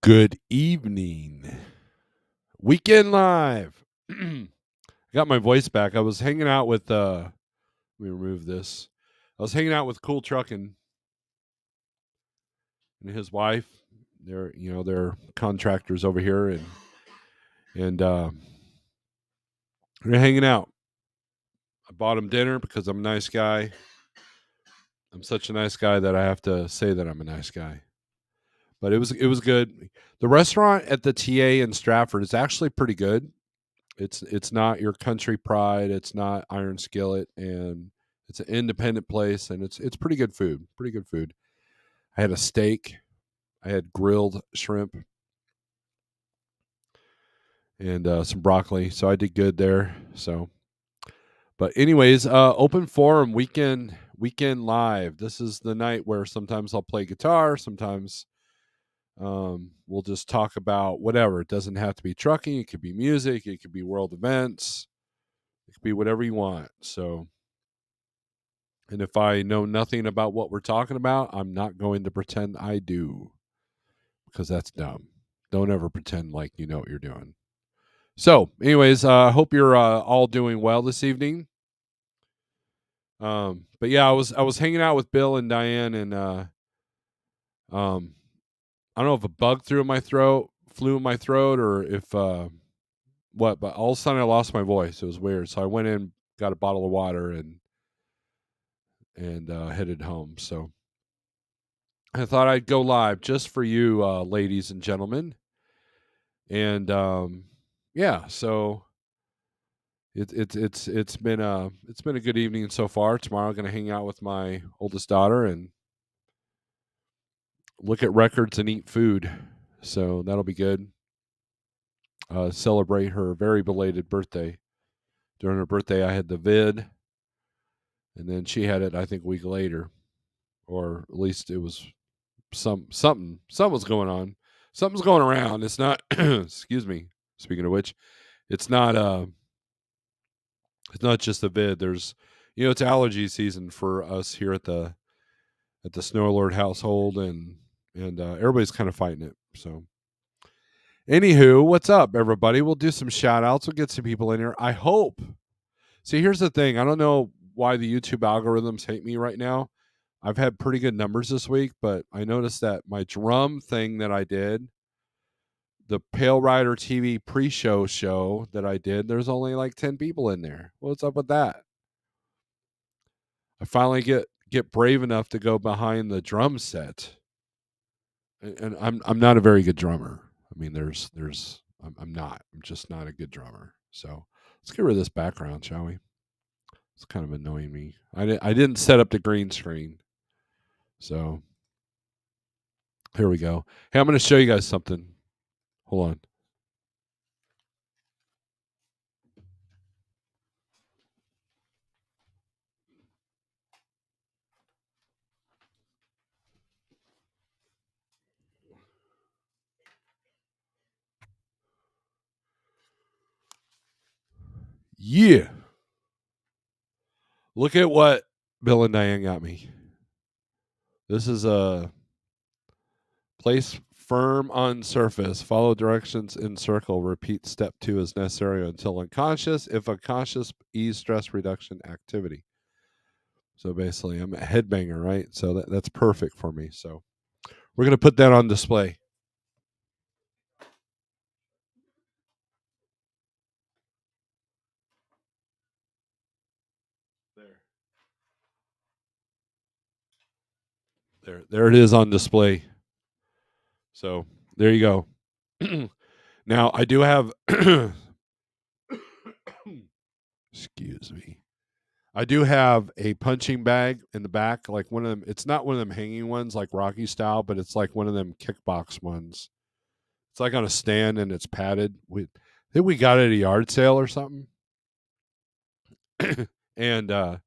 Good evening. Weekend Live. Got my voice back. I was hanging out with let me remove this. I was hanging out with Cool Truckin' and his wife. They're contractors over here and we're hanging out. I bought him dinner because I'm a nice guy. I'm such a nice guy that I have to say that I'm a nice guy. But it was good. The restaurant at the TA in Stratford is actually pretty good. It's not your Country Pride, it's not Iron Skillet, and it's an independent place, and it's pretty good food. Pretty good food. I had a steak, I had grilled shrimp, and some broccoli, so I did good there. So, but anyways, open forum weekend live. This is the night where sometimes I'll play guitar, sometimes we'll just talk about whatever. It doesn't have to be trucking. It could be music. It could be world events. It could be whatever you want. So, and if I know nothing about what we're talking about, I'm not going to pretend I do because that's dumb. Don't ever pretend like you know what you're doing. So, anyways, I hope you're all doing well this evening. But yeah, I was hanging out with Bill and Diane, and I don't know if a bug flew in my throat, or if what. But all of a sudden, I lost my voice. It was weird. So I went in, got a bottle of water, and headed home. So I thought I'd go live just for you, ladies and gentlemen. And yeah, so it's been a good evening so far. Tomorrow I'm going to hang out with my oldest daughter and look at records and eat food. So that'll be good. Celebrate her very belated birthday. During her birthday, I had the vid, and then she had it, I think, a week later, or at least it was something was going on. Something's going around. It's not. Excuse me. Speaking of which, it's not. It's not just the vid. There's, it's allergy season for us here at the Snorelord household, and everybody's kind of fighting it. So, anywho, what's up, everybody? We'll do some shout outs. We'll get some people in here. I hope. See, here's the thing. I don't know why the YouTube algorithms hate me right now. I've had pretty good numbers this week, but I noticed that my drum thing that I did, the Pale Rider TV show that I did, there's only like 10 people in there. What's up with that? I finally get brave enough to go behind the drum set, and I'm not a very good drummer. I mean, I'm not. I'm just not a good drummer. So let's get rid of this background, shall we? It's kind of annoying me. I didn't set up the green screen, so here we go. Hey, I'm going to show you guys something. Hold on. Yeah. Look at what Bill and Diane got me. This is a place firm on surface. Follow directions in circle. Repeat step 2 as necessary until unconscious. If unconscious, ease stress reduction activity. So basically, I'm a headbanger, right? So that's perfect for me. So we're going to put that on display. There it is on display. So there you go. Now I do have excuse me. I do have a punching bag in the back, like one of them. It's not one of them hanging ones like Rocky style, but it's like one of them kickbox ones. It's like on a stand and it's padded. I think we got it at a yard sale or something. And I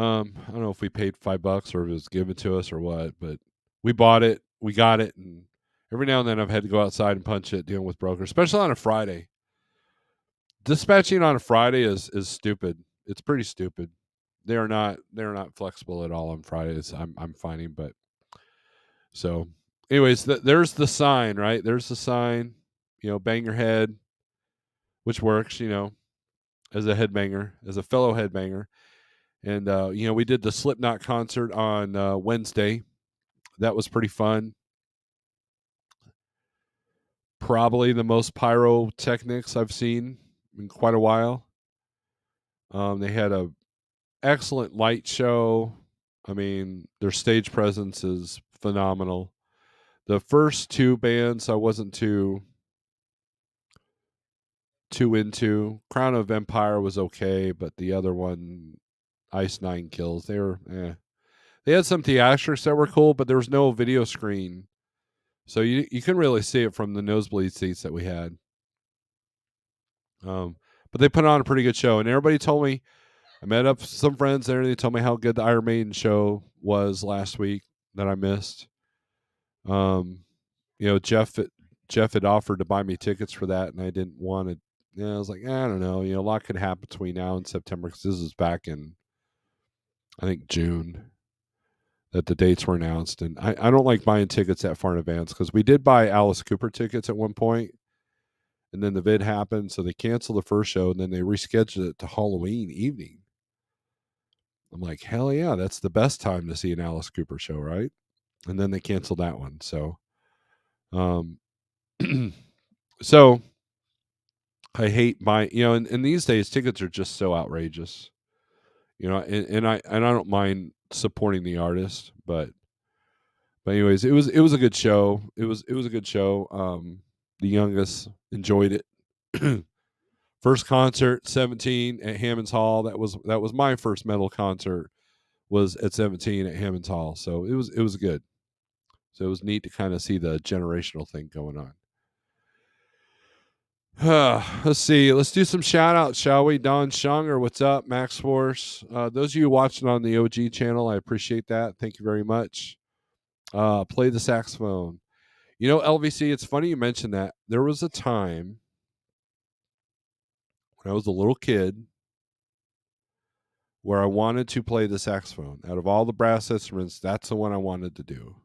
don't know if we paid $5 or if it was given to us or what, but we bought it, we got it, and every now and then I've had to go outside and punch it dealing with brokers, especially on a Friday. Dispatching on a Friday is stupid. It's pretty stupid. They're not flexible at all on Fridays. I'm finding, but so anyways, there's the sign, right? There's the sign. Bang your head, which works. As a headbanger, as a fellow headbanger. And we did the Slipknot concert on Wednesday. That was pretty fun. Probably the most pyrotechnics I've seen in quite a while. They had a excellent light show. I mean, their stage presence is phenomenal. The first two bands I wasn't too into. Crown of Empire was okay, but the other one, Ice Nine Kills, they were They had some theatrics that were cool, but there was no video screen, so you couldn't really see it from the nosebleed seats that we had. But they put on a pretty good show, and everybody told me. I met up with some friends there. They told me how good the Iron Maiden show was last week that I missed. Um, Jeff had offered to buy me tickets for that, and I didn't want to. I was like, I don't know. A lot could happen between now and September because this is back in, I think, June that the dates were announced. And I don't like buying tickets that far in advance because we did buy Alice Cooper tickets at one point, and then the vid happened, so they canceled the first show, and then they rescheduled it to Halloween evening. I'm like, hell yeah, that's the best time to see an Alice Cooper show, right? And then they canceled that one. So, um, so I hate buying, and these days tickets are just so outrageous, and I don't mind supporting the artist, but anyways, it was a good show. It was a good show. The youngest enjoyed it. First concert, 17 at Hammond's Hall. That was my first metal concert. Was at 17 at Hammond's Hall, so it was good. So it was neat to kind of see the generational thing going on. Let's see. Let's do some shout outs, shall we? Don Schonger, what's up? Max Force. Those of you watching on the OG channel, I appreciate that. Thank you very much. Play the saxophone. LVC, it's funny you mentioned that. There was a time when I was a little kid where I wanted to play the saxophone. Out of all the brass instruments, that's the one I wanted to do.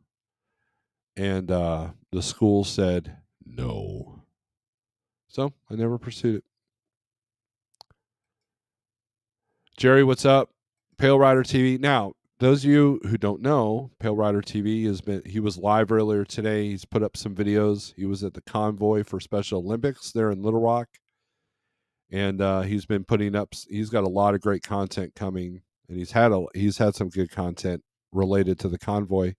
And the school said no. So I never pursued it. Jerry, what's up? Pale Rider TV. Now, those of you who don't know, Pale Rider TV he was live earlier today. He's put up some videos. He was at the convoy for Special Olympics there in Little Rock. And he's been putting up, he's got a lot of great content coming, and he's had some good content related to the convoy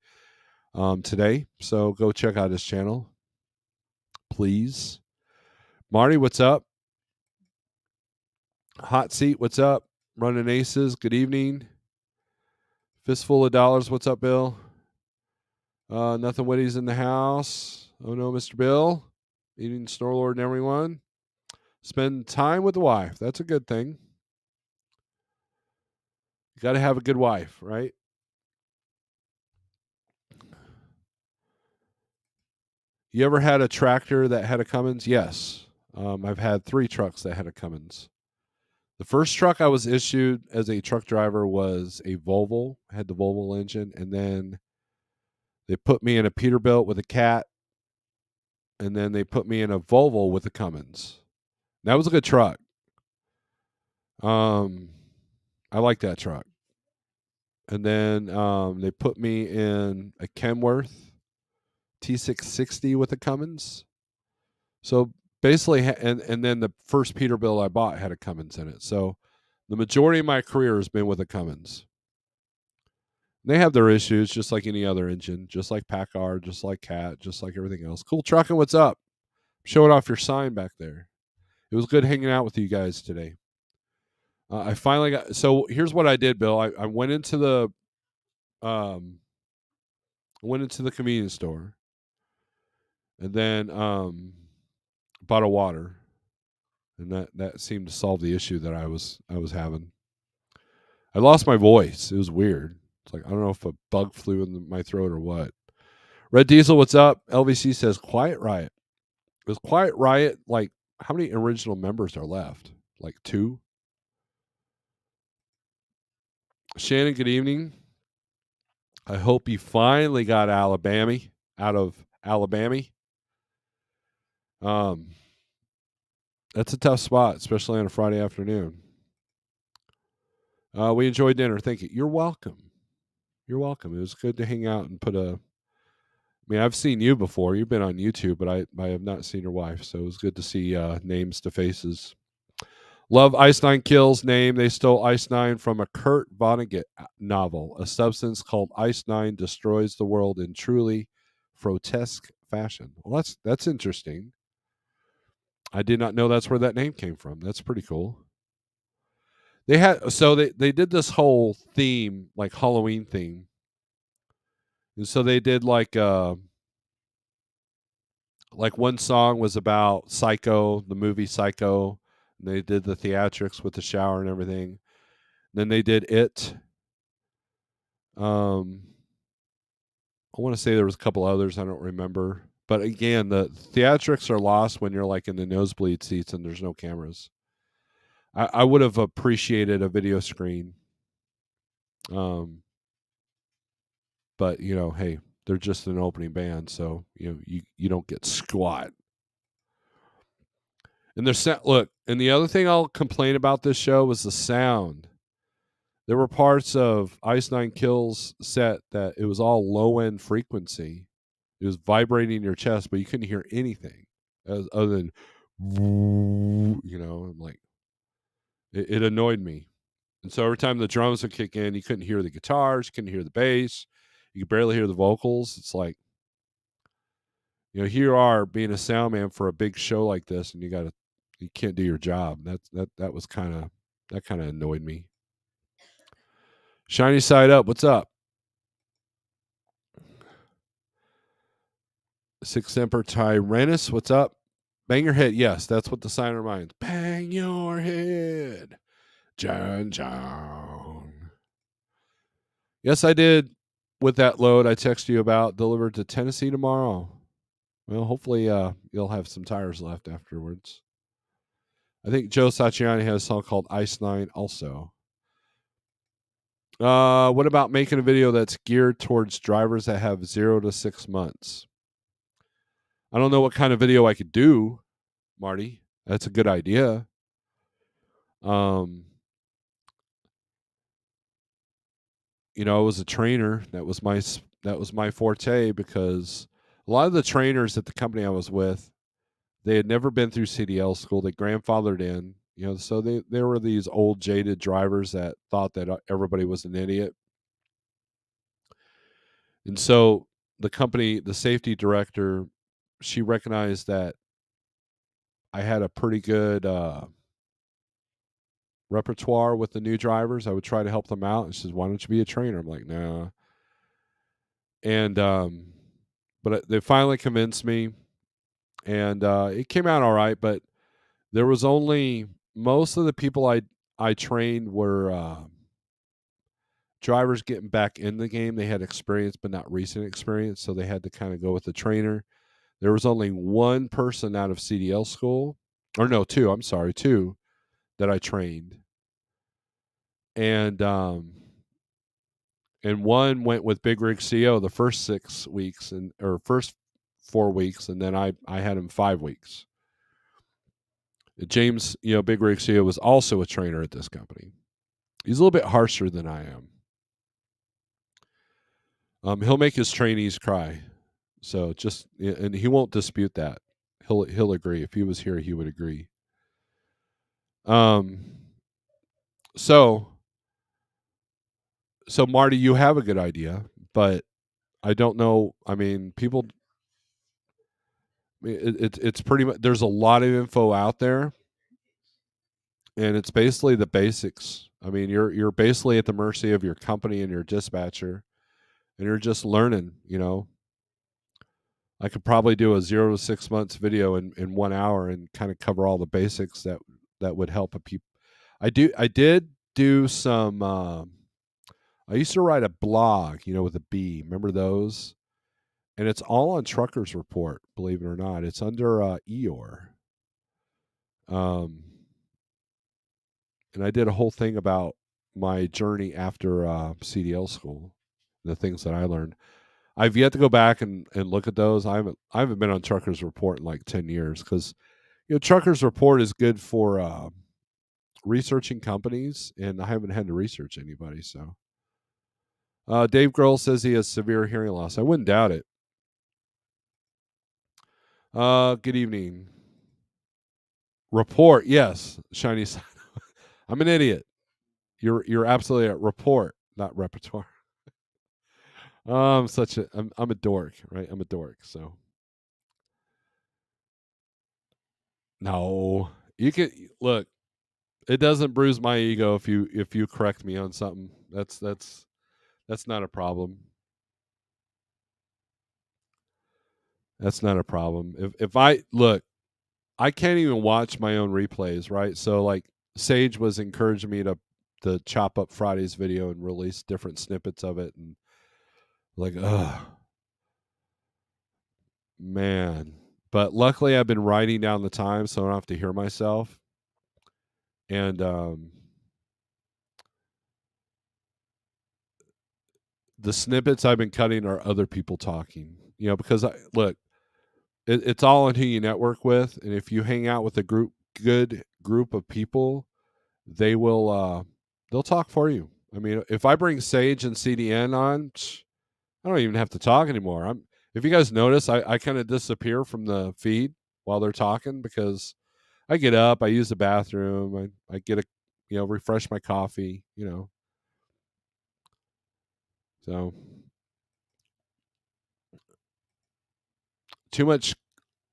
today. So go check out his channel, please. Marty, what's up? Hot Seat, what's up? Running Aces, good evening. Fistful of Dollars, what's up, Bill? Nothing Witty's in the house. Oh no, Mr. Bill. Eating Snorelord and everyone. Spend time with the wife. That's a good thing. You got to have a good wife, right? You ever had a tractor that had a Cummins? Yes. I've had 3 trucks that had a Cummins. The first truck I was issued as a truck driver was a Volvo, had the Volvo engine, and then they put me in a Peterbilt with a Cat, and then they put me in a Volvo with a Cummins. That was a good truck. I like that truck. And then they put me in a Kenworth T660 with a Cummins. So basically, and then the first Peterbilt I bought had a Cummins in it. So the majority of my career has been with a Cummins. They have their issues, just like any other engine, just like Packard, just like Cat, just like everything else. Cool trucking, what's up? Showing off your sign back there. It was good hanging out with you guys today. I finally got. So here's what I did, Bill. I went into the convenience store, and then bought a water, and that seemed to solve the issue that I was having. I lost my voice. It was weird. It's like I don't know if a bug flew in my throat or what. Red Diesel, what's up? LVC says Quiet Riot. Was Quiet Riot like how many original members are left? Like 2? Shannon, good evening. I hope you finally got Alabama. out of Alabama. Um, that's a tough spot, especially on a Friday afternoon. We enjoyed dinner. Thank you. You're welcome. You're welcome. It was good to hang out and put a. I mean, I've seen you before. You've been on YouTube, but I have not seen your wife. So it was good to see names to faces. Love Ice Nine Kills name. They stole Ice Nine from a Kurt Vonnegut novel. A substance called Ice Nine destroys the world in truly grotesque fashion. Well, that's interesting. I did not know that's where that name came from. That's pretty cool. They did this whole theme, like Halloween theme. And so they did like one song was about Psycho, the movie Psycho. And they did the theatrics with the shower and everything. Then they did It. Um, I want to say there was a couple others I don't remember. But again, the theatrics are lost when you're like in the nosebleed seats and there's no cameras. I would have appreciated a video screen. Um, but hey, they're just an opening band, so you don't get squat. And look, and the other thing I'll complain about this show was the sound. There were parts of Ice Nine Kills set that it was all low end frequency. It was vibrating in your chest, but you couldn't hear anything other than, I'm like, it annoyed me. And so every time the drums would kick in, you couldn't hear the guitars, you couldn't hear the bass, you could barely hear the vocals. It's like, here you are being a sound man for a big show like this, and you can't do your job. That was that kind of annoyed me. Shiny side up, what's up? Six Emperor Tyrannus, what's up? Bang your head. Yes, that's what the sign reminds. Bang your head. John John. Yes, I did. With that load I texted you about, delivered to Tennessee tomorrow. Well, hopefully you'll have some tires left afterwards. I think Joe Satriani has a song called Ice Nine also. What about making a video that's geared towards drivers that have 0 to 6 months? I don't know what kind of video I could do, Marty. That's a good idea. I was a trainer. That was my forte, because a lot of the trainers at the company I was with, they had never been through CDL school. They grandfathered in, so they were these old jaded drivers that thought that everybody was an idiot. And so the safety director, she recognized that I had a pretty good repertoire with the new drivers. I would try to help them out. And she says, "Why don't you be a trainer?" I'm like, "No." And but they finally convinced me, and it came out all right. But there was only most of the people I trained were drivers getting back in the game. They had experience, but not recent experience, so they had to kind of go with the trainer. There was only one person out of CDL school, or no, two. I'm sorry, two that I trained, and one went with Big Rig CO the first 6 weeks or first 4 weeks, and then I had him 5 weeks. James, Big Rig CO was also a trainer at this company. He's a little bit harsher than I am. He'll make his trainees cry, so and he won't dispute that. He'll agree. If he was here, he would agree. So Marty, you have a good idea, but I don't know. I mean, people. It's pretty much, there's a lot of info out there, and it's basically the basics. I mean, you're basically at the mercy of your company and your dispatcher, and you're just learning. I could probably do a 0 to 6 months video in 1 hour and kind of cover all the basics that would help a people. I did do some. I used to write a blog, with a B. Remember those? And it's all on Truckers Report, believe it or not. It's under Eeyore. And I did a whole thing about my journey after CDL school, the things that I learned. I've yet to go back and look at those. I haven't been on Truckers Report in like 10 years because Truckers Report is good for researching companies, and I haven't had to research anybody. So Dave Grohl says he has severe hearing loss. I wouldn't doubt it. Good evening. Report, yes, shiny side. I'm an idiot. You're absolutely right. Report, not repertoire. I'm a dork, right? I'm a dork. So no, you can look. It doesn't bruise my ego if you correct me on something. That's not a problem. That's not a problem. If I look, I can't even watch my own replays, right? So like Sage was encouraging me to chop up Friday's video and release different snippets of it, and like, man. But luckily, I've been writing down the time, so I don't have to hear myself. And the snippets I've been cutting are other people talking. Because it's all on who you network with, and if you hang out with a good group of people, they'll talk for you. I mean, if I bring Sage and CDN on, I don't even have to talk anymore. If you guys notice, I kind of disappear from the feed while they're talking because I get up, I use the bathroom, I get refresh my coffee, So too much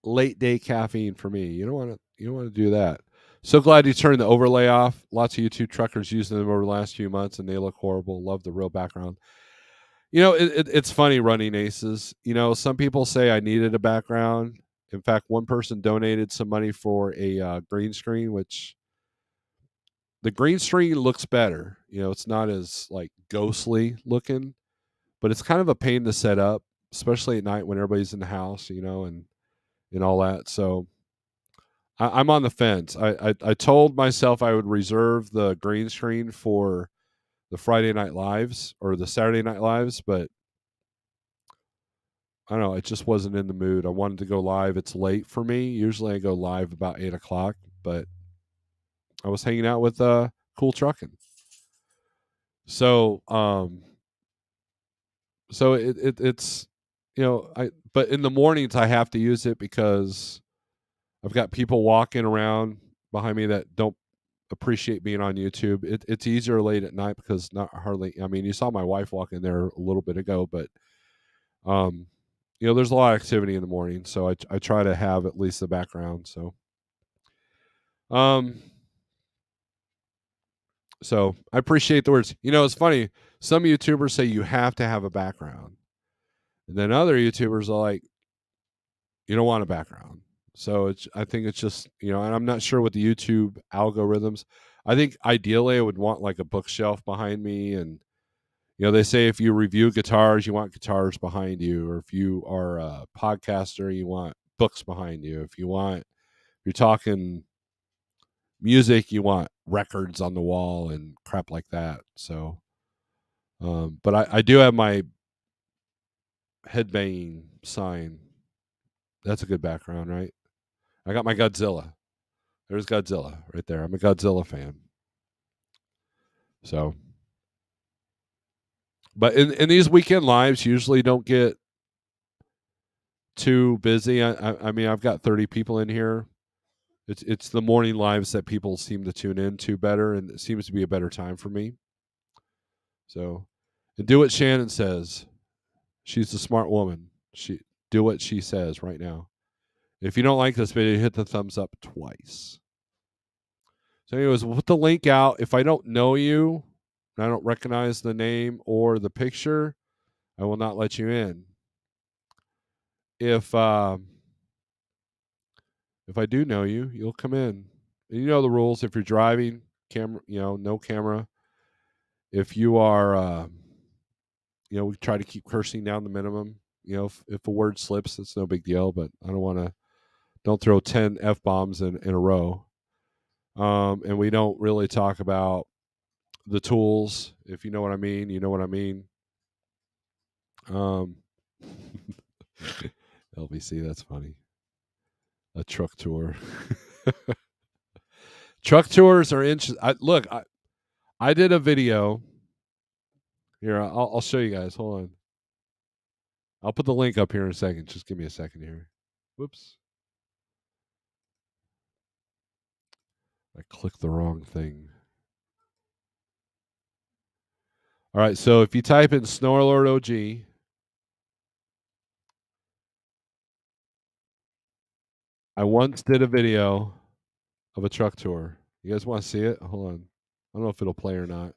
late day caffeine for me. You don't want to do that. So glad you turned the overlay off. Lots of YouTube truckers using them over the last few months, and they look horrible. Love the real background. It's funny running aces. Some people say I needed a background. In fact, one person donated some money for a green screen, which the green screen looks better. It's not as like ghostly looking, but it's kind of a pain to set up, especially at night when everybody's in the house, and all that. So I'm on the fence. I told myself I would reserve the green screen for the Friday night lives or the Saturday night lives, but I don't know. It just wasn't in the mood. I wanted to go live. It's late for me. Usually I go live about 8 o'clock, but I was hanging out with Cool Trucking. So it's I but in the mornings I have to use it because I've got people walking around behind me that don't appreciate being on YouTube. It's easier late at night because not hardly. I mean, you saw my wife walk in there a little bit ago, but um, there's a lot of activity in the morning, so I try to have at least the background. Um, so I appreciate the words. It's funny. Some YouTubers say you have to have a background, and then other YouTubers are like, you don't want a background. So I think it's just and I'm not sure what the YouTube algorithms. I think ideally I would want like a bookshelf behind me, and they say if you review guitars, you want guitars behind you, or if you are a podcaster, you want books behind you. If you're talking music, you want records on the wall and crap like that. So, but I do have my headbanging sign. That's a good background, right? I got my Godzilla. There's Godzilla right there. I'm a Godzilla fan. So, but in these weekend lives, usually don't get too busy. I mean, I've got 30 people in here. It's the morning lives that people seem to tune in to better, and it seems to be a better time for me. So, and do what Shannon says. She's a smart woman. She do what she says right now. If you don't like this video, hit the thumbs up twice. So, anyways, we'll put the link out. If I don't know you, and I don't recognize the name or the picture, I will not let you in. If I do know you, you'll come in. And you know the rules. If you're driving, camera, no camera. If you are, we try to keep cursing down the minimum. If a word slips, it's no big deal. But I don't throw 10 f bombs in a row. And we don't really talk about the tools. If you know what I mean, you know what I mean. LBC, that's funny. A truck tour. Truck tours are interesting. Look, I did a video. Here, I'll show you guys. Hold on. I'll put the link up here in a second. Just give me a second here. Whoops. I clicked the wrong thing. All right, so if you type in Snorelord OG, I once did a video of a truck tour. You guys want to see it? Hold on. I don't know if it'll play or not.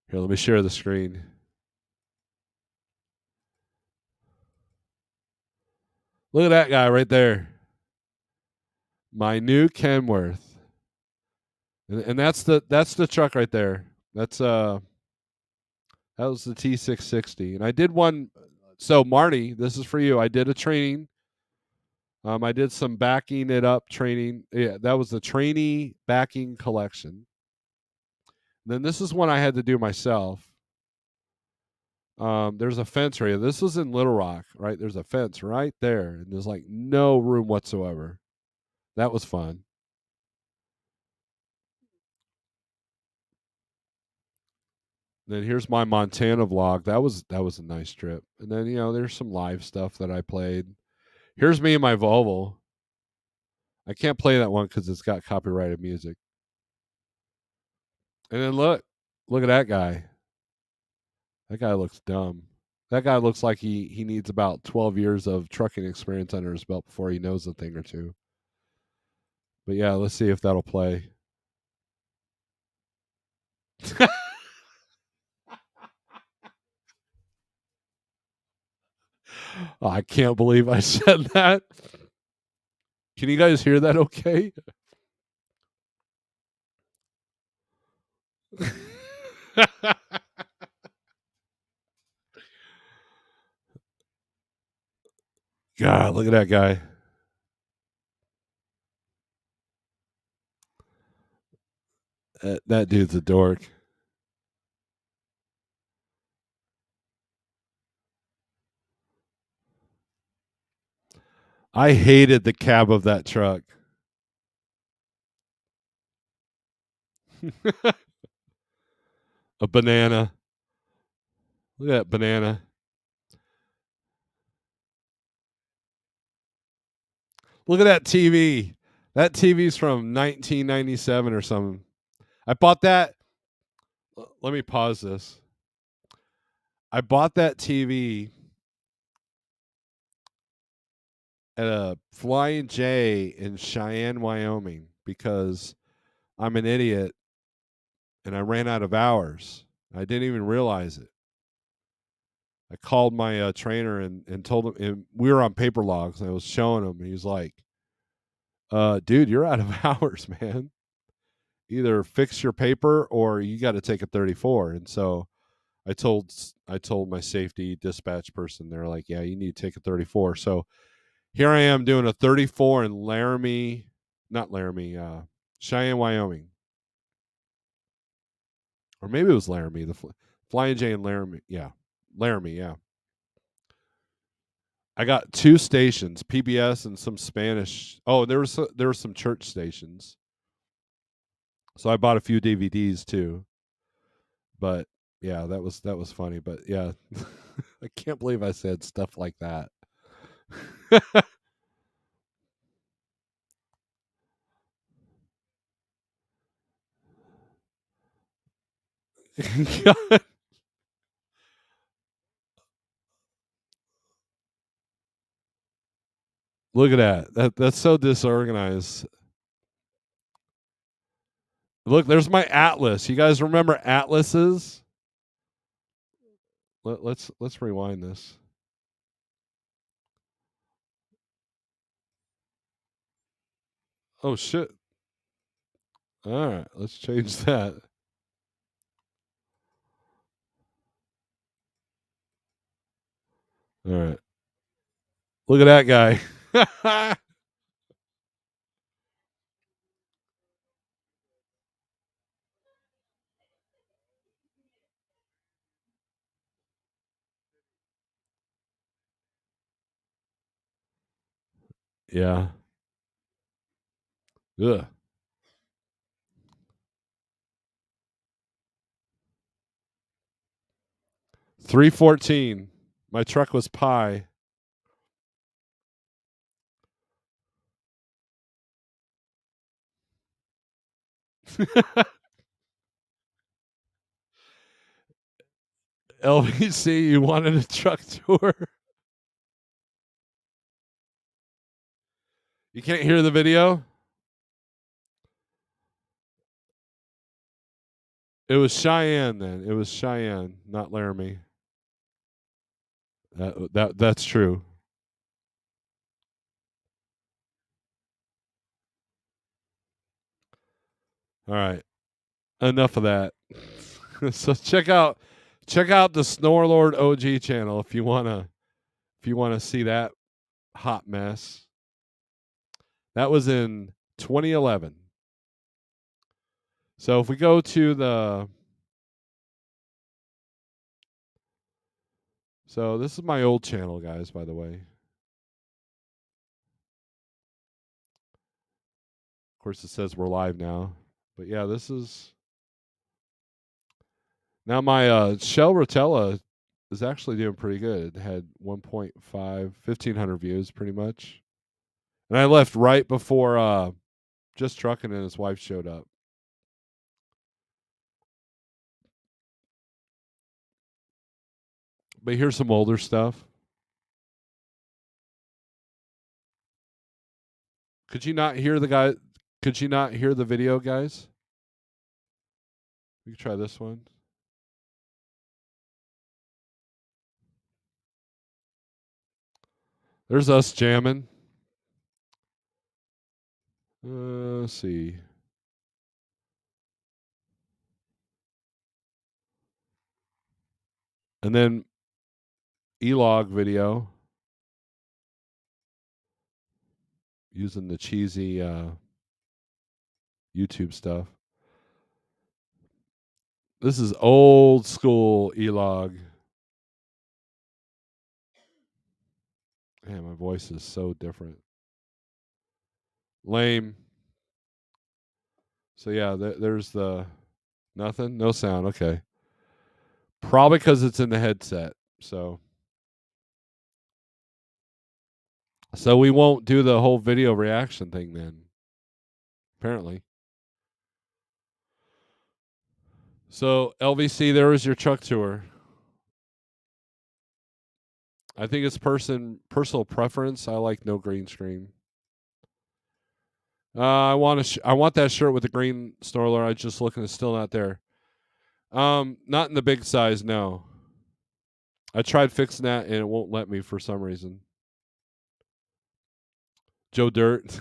Here, let me share the screen. Look at that guy right there. My new Kenworth. And that's the truck right there. That was the T660. And I did one. So Marty, this is for you. I did a training. I did some backing it up training. Yeah, that was the trainee backing collection. And then this is one I had to do myself. There's a fence right here. This was in Little Rock, right? There's a fence right there, and there's like no room whatsoever. That was fun. Then here's my Montana vlog. That was a nice trip. And then there's some live stuff that I played. Here's me and my Volvo. I can't play that one because it's got copyrighted music. And then look at that guy. That guy looks dumb. That guy looks like he needs about 12 years of trucking experience under his belt before he knows a thing or two. But yeah, let's see if that'll play. Oh, I can't believe I said that. Can you guys hear that okay? God, look at that guy. That dude's a dork. I hated the cab of that truck. A banana. Look at that banana. Look at that TV. That TV's from 1997 or something. I bought that. Let me pause this. I bought that TV at a Flying J in Cheyenne, Wyoming, because I'm an idiot and I ran out of hours. I didn't even realize it. I called my trainer and told him, and we were on paper logs. And I was showing him, and he's like, dude, you're out of hours, man. Either fix your paper or you got to take a 34. And so I told my safety dispatch person, they're like, yeah, you need to take a 34. So here I am doing a 34 in Cheyenne, Wyoming. Or maybe it was Laramie, Flying J in Laramie. Yeah. Laramie, yeah. I got two stations, PBS and some Spanish. Oh, there were some church stations. So I bought a few DVDs too. But yeah, that was funny. But yeah, I can't believe I said stuff like that. Look at that. That's so disorganized. Look, there's my atlas. You guys remember atlases? Let's rewind this. Oh shit. All right, let's change that. All right. Look at that guy. Yeah. Ugh. 314. My truck was pie. LVC, you wanted a truck tour? You can't hear the video? It was Cheyenne then. It was Cheyenne, not Laramie. That's true. All right. Enough of that. So check out the Snorelord OG channel if you wanna see that hot mess. That was in 2011. So if we go to so this is my old channel, guys, by the way. Of course, it says we're live now. But yeah, this is now my Shell Rotella is actually doing pretty good. It had 1.5, 1,500 views pretty much. And I left right before Just Trucking and his wife showed up. But here's some older stuff. Could you not hear the guy? Could you not hear the video, guys? We can try this one. There's us jamming. Let's see. And then E-log video using the cheesy YouTube stuff. This is old school E-log. Man, my voice is so different. Lame. So yeah, there's the nothing, no sound. Okay, probably because it's in the headset. So we won't do the whole video reaction thing then. Apparently. So LVC, there was your truck tour. I think it's personal preference. I like no green screen. I want that shirt with the green Snorler. I just looking, it's still not there. Not in the big size. No, I tried fixing that and it won't let me for some reason. Joe Dirt,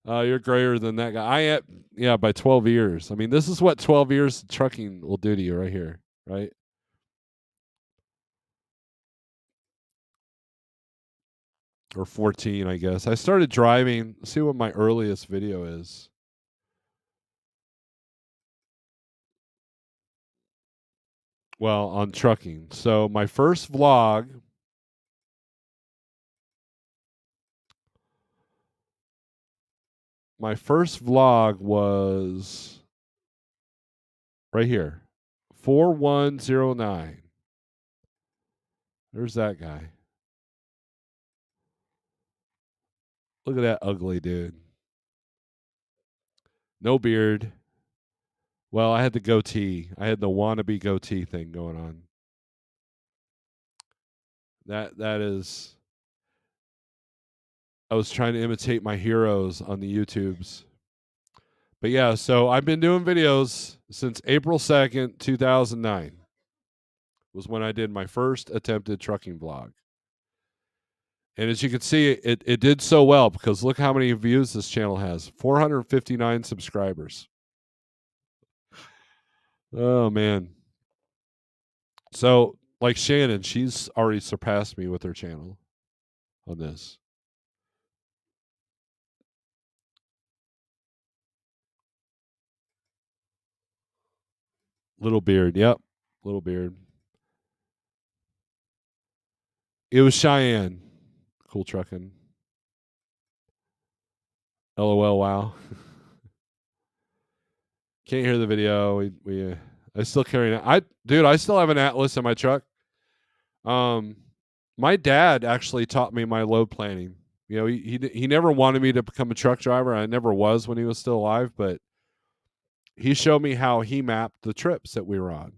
you're grayer than that guy. Yeah, by 12 years. I mean, this is what 12 years trucking will do to you right here, right? Or 14, I guess. I started driving. Let's see what my earliest video is. Well, on trucking. So my first vlog was right here. 4109. There's that guy. Look at that ugly dude. No beard. Well, I had the goatee. I had the wannabe goatee thing going on. That is I was trying to imitate my heroes on the YouTubes. But yeah, so I've been doing videos since April 2nd, 2009 was when I did my first attempted trucking vlog. And as you can see, it did so well because look how many views this channel has. 459 subscribers. Oh man. So like Shannon, she's already surpassed me with her channel on this. Little beard, yep. Little beard. It was Cheyenne. Cool trucking. LOL. Wow. Can't hear the video. I still carry it. I still have an Atlas in my truck. My dad actually taught me my load planning. He never wanted me to become a truck driver. I never was when he was still alive, but he showed me how he mapped the trips that we were on.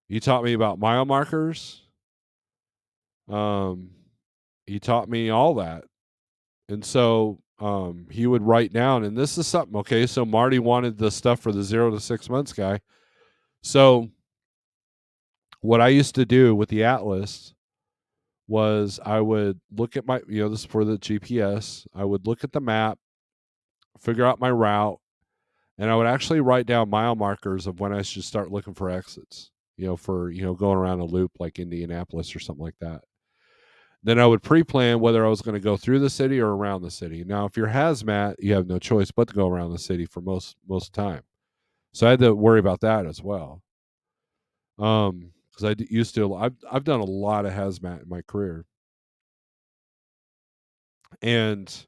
He taught me about mile markers. He taught me all that. And so he would write down, and this is something, okay? So Marty wanted the stuff for the 0 to 6 months guy. So what I used to do with the Atlas was I would look at this is for the GPS. I would look at the map, figure out my route, and I would actually write down mile markers of when I should start looking for exits, for, going around a loop like Indianapolis or something like that. Then I would pre-plan whether I was going to go through the city or around the city. Now, if you're hazmat, you have no choice but to go around the city for most of the time. So I had to worry about that as well. Because I've done a lot of hazmat in my career, and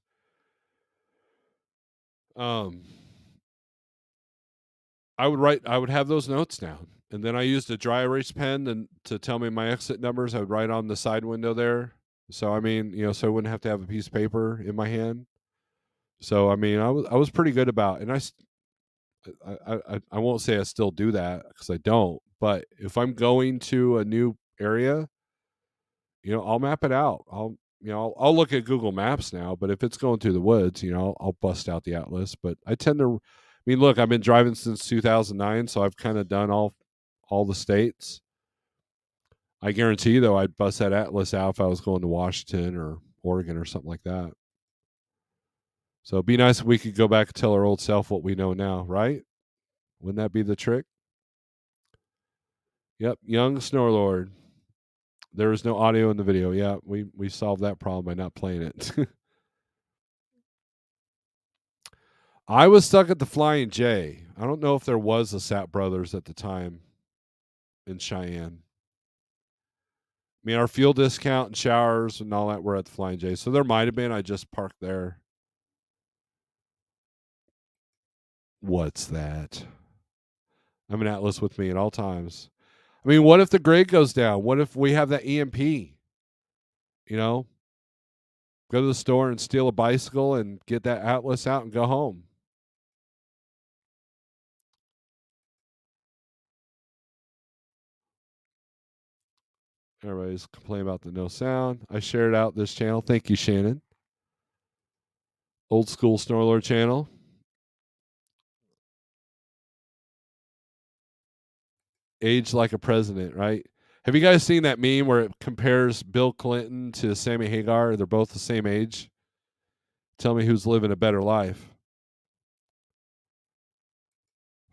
I would have those notes down, and then I used a dry erase pen to tell me my exit numbers. I would write on the side window there. So I mean, so I wouldn't have to have a piece of paper in my hand. So I mean, I was pretty good about, and I won't say I still do that because I don't. But if I'm going to a new area, I'll map it out. I'll look at Google Maps now. But if it's going through the woods, I'll bust out the Atlas. But I tend to, I mean, look, I've been driving since 2009, so I've kind of done all the states. I guarantee though, I'd bust that Atlas out if I was going to Washington or Oregon or something like that. So it'd be nice if we could go back and tell our old self what we know now, right? Wouldn't that be the trick? Yep, young Snorelord. There was no audio in the video. Yeah, we solved that problem by not playing it. I was stuck at the Flying J. I don't know if there was a Sap Brothers at the time in Cheyenne. I mean, our fuel discount and showers and all that were at the Flying J. So there might have been. I just parked there. What's that? I'm an Atlas with me at all times. I mean, what if the grade goes down? What if we have that EMP? Go to the store and steal a bicycle and get that Atlas out and go home. Everybody's complaining about the no sound. I shared out this channel. Thank you, Shannon. Old school Snorelord channel. Aged like a president, right? Have you guys seen that meme where it compares Bill Clinton to Sammy Hagar? They're both the same age. Tell me who's living a better life.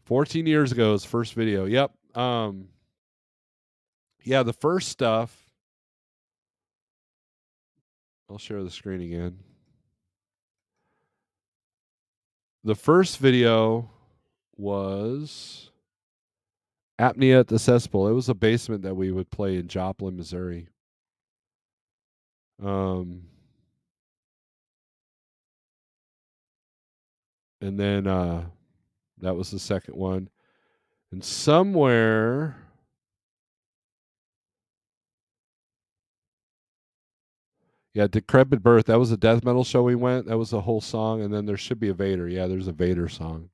14 years ago, his first video. Yep. Yeah, the first stuff. I'll share the screen again. The first video was Apnea at the Cesspool. It was a basement that we would play in Joplin, Missouri. And then that was the second one. And somewhere, yeah, Decrepit Birth. That was a death metal show we went. That was a whole song. And then there should be a Vader. Yeah, there's a Vader song.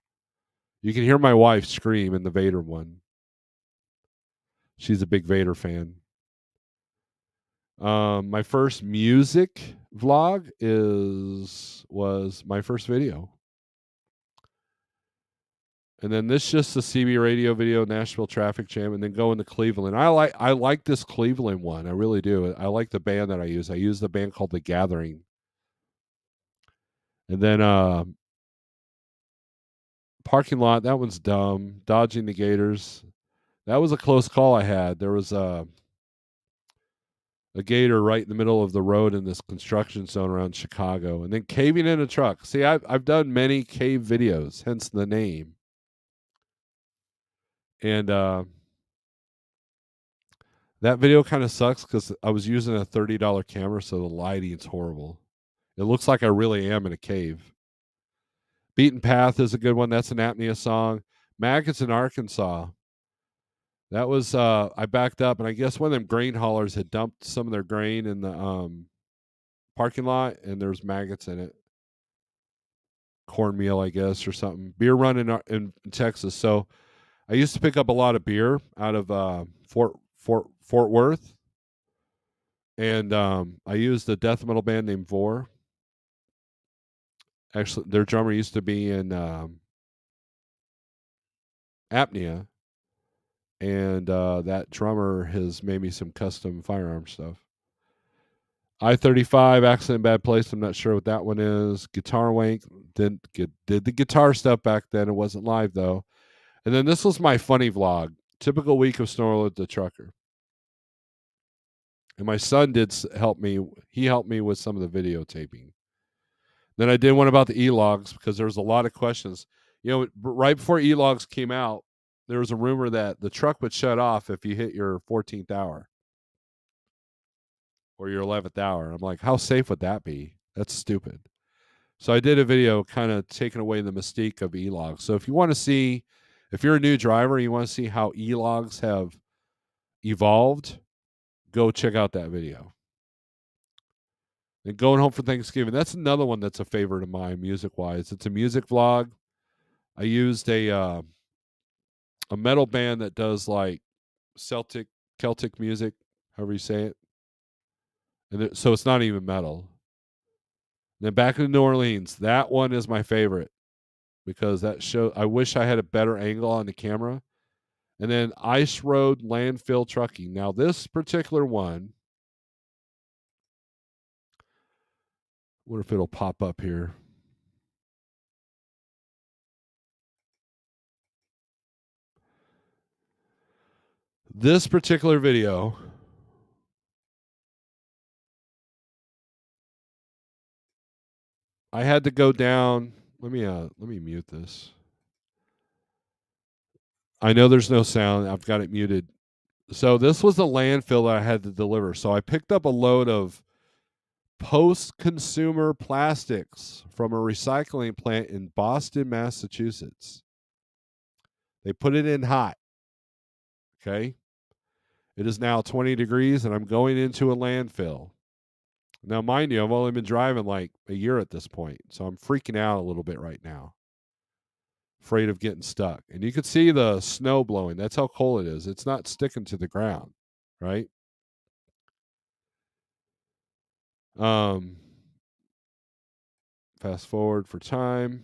You can hear my wife scream in the Vader one. She's a big Vader fan. My first music vlog was my first video. And then this just the CB radio video, Nashville Traffic Jam, and then going to Cleveland. I like this Cleveland one. I really do. I like the band that I use. I use the band called The Gathering. And then parking lot, that one's dumb. Dodging the Gators. That was a close call I had. There was a gator right in the middle of the road in this construction zone around Chicago, and then caving in a truck. See, I've done many cave videos, hence the name. And that video kind of sucks because I was using a $30 camera, so the lighting's horrible. It looks like I really am in a cave. Beaten Path is a good one. That's an apnea song. Maggots in Arkansas. That was I backed up, and I guess one of them grain haulers had dumped some of their grain in the parking lot, and there's maggots in it. Cornmeal, I guess, or something. Beer run in Texas. So I used to pick up a lot of beer out of Fort Worth, and I used a death metal band named Vor. Actually, their drummer used to be in apnea, and that drummer has made me some custom firearm stuff. I-35, Accident Bad Place. I'm not sure what that one is. Guitar Wank did the guitar stuff back then. It wasn't live though. And then this was my funny vlog. Typical week of Snorelord the trucker. And my son did help me. He helped me with some of the videotaping. Then I did one about the e-logs because there was a lot of questions. You know, right before e-logs came out, there was a rumor that the truck would shut off if you hit your 14th hour or your 11th hour. I'm like, how safe would that be? That's stupid. So I did a video kind of taking away the mystique of e-logs. So if you want to see, if you're a new driver, you want to see how e-logs have evolved, go check out that video. And going home for Thanksgiving, that's another one that's a favorite of mine, music-wise. It's a music vlog. I used a metal band that does like Celtic music, however you say it. And so it's not even metal. And then back in New Orleans, that one is my favorite because that show. I wish I had a better angle on the camera. And then Ice Road Landfill Trucking. Now this particular one, I wonder if it'll pop up here. This particular video, I had to go down. Let me mute this. I know there's no sound. I've got it muted. So this was the landfill that I had to deliver. So I picked up a load of post-consumer plastics from a recycling plant in Boston, Massachusetts. They put it in hot. Okay. It is now 20 degrees and I'm going into a landfill. Now, mind you, I've only been driving like a year at this point. So I'm freaking out a little bit right now. Afraid of getting stuck. And you can see the snow blowing. That's how cold it is. It's not sticking to the ground, right? Fast forward for time.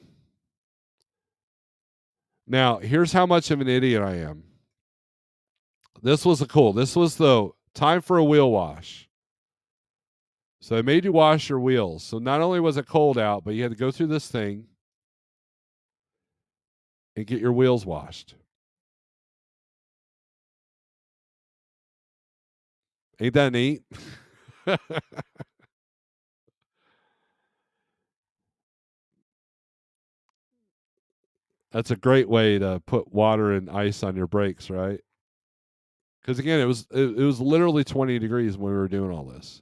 Now, here's how much of an idiot I am. This was the time for a wheel wash. So they made you wash your wheels. So not only was it cold out, but you had to go through this thing and get your wheels washed. Ain't that neat? That's a great way to put water and ice on your brakes, right? Because again, it was literally 20 degrees when we were doing all this.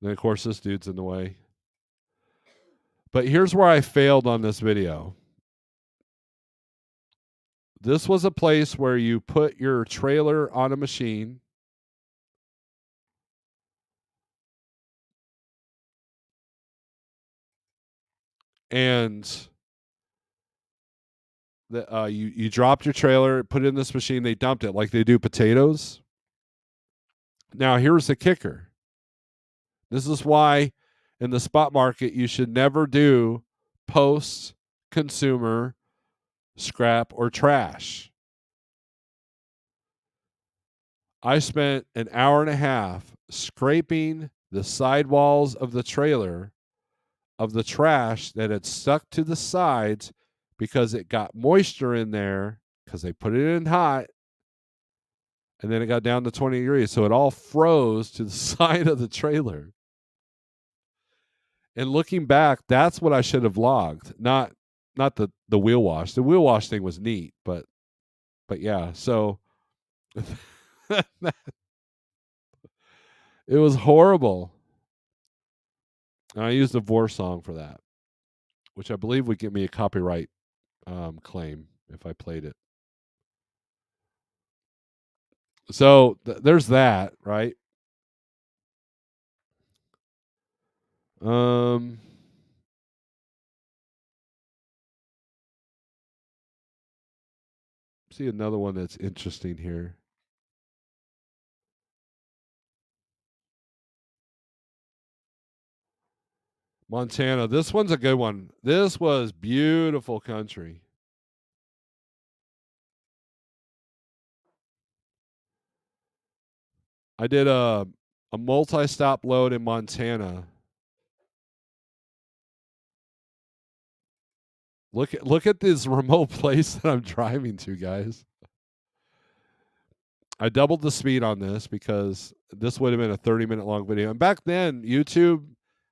And of course, this dude's in the way. But here's where I failed on this video. This was a place where you put your trailer on a machine. And you dropped your trailer, put it in this machine, they dumped it like they do potatoes. Now, here's the kicker. This is why in the spot market you should never do post consumer scrap or trash. I spent an hour and a half scraping the sidewalls of the trailer of the trash that had stuck to the sides because it got moisture in there because they put it in hot and then it got down to 20 degrees. So it all froze to the side of the trailer. And looking back, that's what I should have logged, not the wheel wash. The wheel wash thing was neat, but yeah. So it was horrible. And I used the Vor song for that, which I believe would get me a copyright claim if I played it. So there's that, right? Um, see another one that's interesting here. Montana. This one's a good one. This was beautiful country. I did a multi-stop load in Montana. Look at this remote place that I'm driving to, guys. I doubled the speed on this because this would have been a 30-minute long video. And back then, YouTube,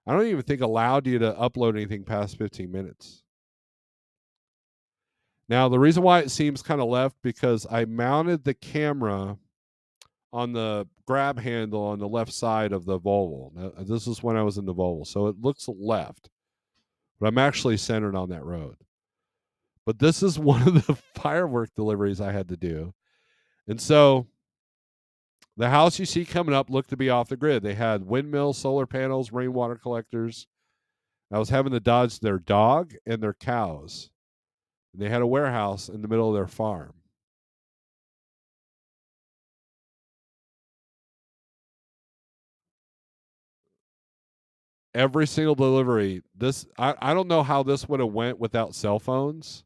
I don't even think allowed you to upload anything past 15 minutes. Now, the reason why it seems kind of left because I mounted the camera on the grab handle on the left side of the Volvo. Now, this is when I was in the Volvo, so it looks left, but I'm actually centered on that road. But this is one of the firework deliveries I had to do. And so the house you see coming up looked to be off the grid. They had windmills, solar panels, rainwater collectors. I was having to dodge their dog and their cows. And they had a warehouse in the middle of their farm. Every single delivery, I don't know how this would have went without cell phones,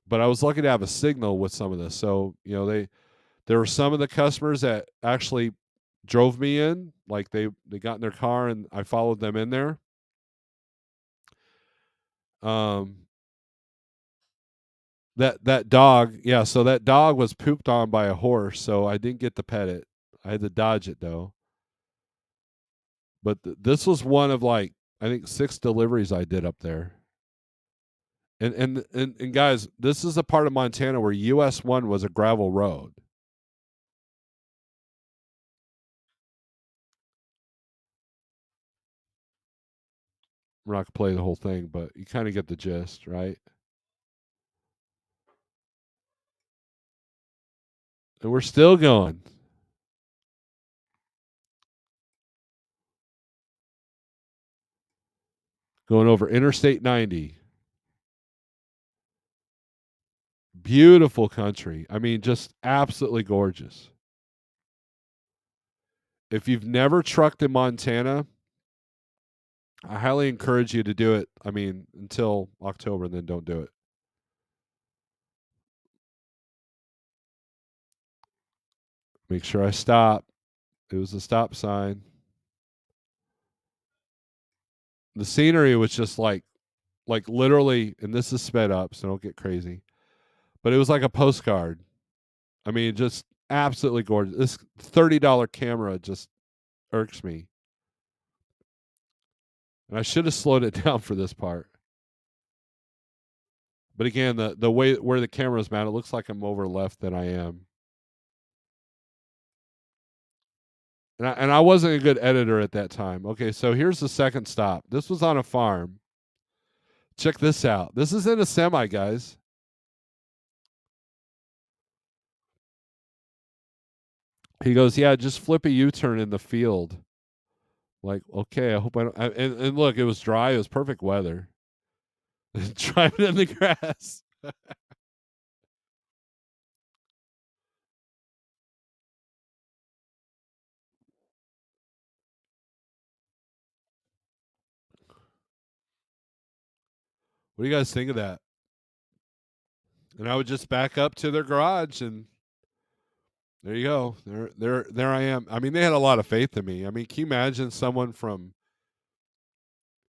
but I was lucky to have a signal with some of this. So, there were some of the customers that actually drove me in, like they got in their car and I followed them in there. Um, that dog, yeah. So that dog was pooped on by a horse, so I didn't get to pet it. I had to dodge it though. But this was one of like I think 6 deliveries I did up there. And guys, this is a part of Montana where US 1 was a gravel road. We're not gonna play the whole thing, but you kind of get the gist, right? And we're still going. Going over Interstate 90. Beautiful country. I mean, just absolutely gorgeous. If you've never trucked in Montana, I highly encourage you to do it. I mean, until October, and then don't do it. Make sure I stop. It was a stop sign. The scenery was just like literally, and this is sped up, so don't get crazy. But it was like a postcard. I mean, just absolutely gorgeous. This $30 camera just irks me. And I should have slowed it down for this part. But again, the way where the camera's mounted, it looks like I'm over left than I am. And I wasn't a good editor at that time. Okay, so here's the second stop. This was on a farm. Check this out. This is in a semi, guys. He goes, yeah, just flip a U-turn in the field. Like, okay, I hope I don't. And look, it was dry. It was perfect weather. Driving in the grass. What do you guys think of that? And I would just back up to their garage, and there you go. There I am. I mean, they had a lot of faith in me. I mean, can you imagine someone from,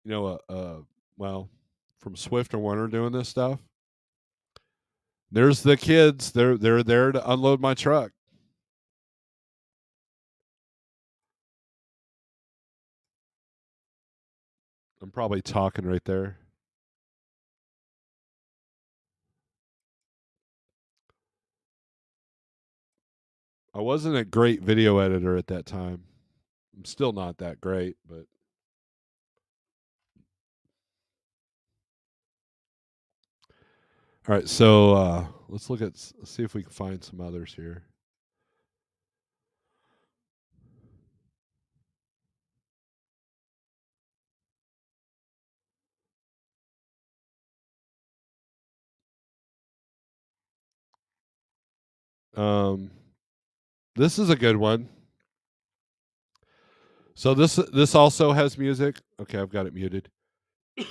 you know, well, from Swift or Warner doing this stuff? There's the kids. They're there to unload my truck. I'm probably talking right there. I wasn't a great video editor at that time. I'm still not that great, but all right. So let's look at see if we can find some others here. Um, this is a good one. So this also has music. Okay, I've got it muted. All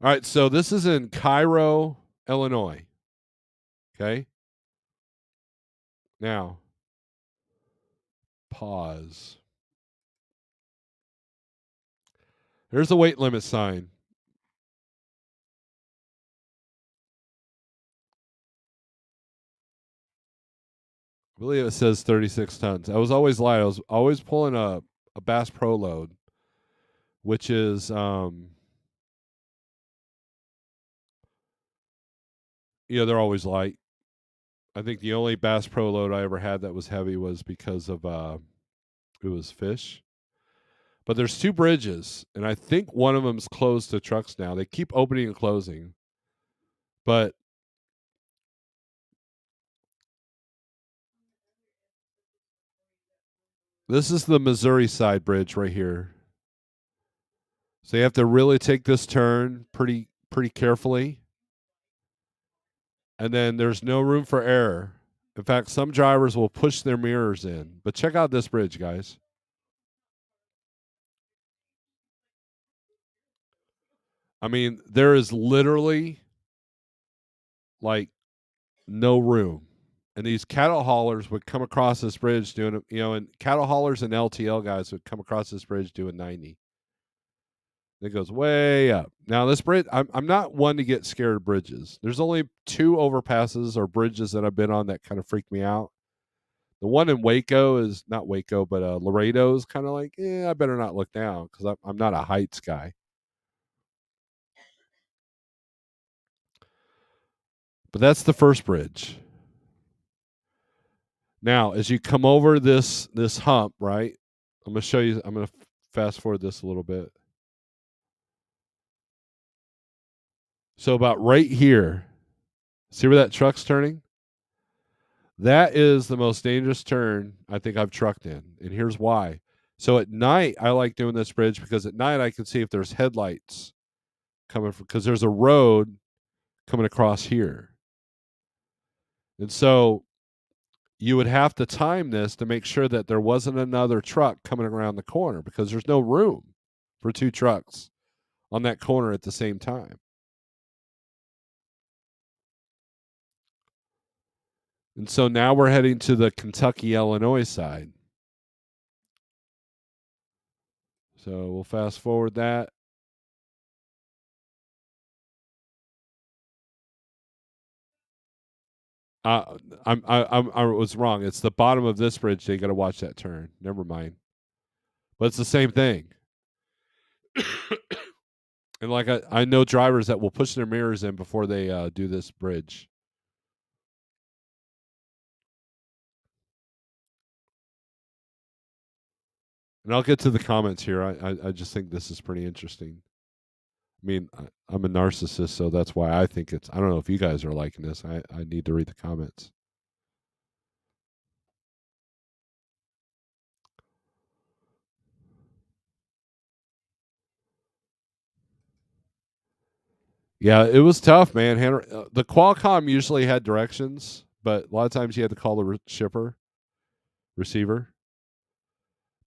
right, so this is in Cairo, Illinois. Okay. Now, pause. There's the weight limit sign. I believe it says 36 tons. I was always lying. I was always pulling a Bass Pro load, which is they're always light. I think the only Bass Pro load I ever had that was heavy was because of it was fish. But there's two bridges, and I think one of them's closed to trucks now. They keep opening and closing. But this is the Missouri side bridge right here. So you have to really take this turn pretty carefully. And then there's no room for error. In fact, some drivers will push their mirrors in. But check out this bridge, guys. I mean, there is literally like no room. And these cattle haulers would come across this bridge doing, and cattle haulers and LTL guys would come across this bridge doing 90. It goes way up. Now, this bridge, I'm not one to get scared of bridges. There's only two overpasses or bridges that I've been on that kind of freak me out. The one in Waco is not Waco, but Laredo is kind of like, I better not look down because I'm not a heights guy. But that's the first bridge. Now, as you come over this hump, right? I'm gonna show you. I'm gonna fast forward this a little bit. So about right here, see where that truck's turning? That is the most dangerous turn I think I've trucked in, and here's why. So at night, I like doing this bridge because at night I can see if there's headlights coming from because there's a road coming across here, and so you would have to time this to make sure that there wasn't another truck coming around the corner because there's no room for two trucks on that corner at the same time. And so now we're heading to the Kentucky, Illinois side. So we'll fast forward that. I was wrong. It's the bottom of this bridge. You got to watch that turn. Never mind. But it's the same thing. And like I know drivers that will push their mirrors in before they do this bridge. And I'll get to the comments here. I just think this is pretty interesting. I mean, I'm a narcissist, so that's why I think it's. I don't know if you guys are liking this. I need to read the comments. Yeah, it was tough, man. The Qualcomm usually had directions, but a lot of times you had to call the shipper receiver.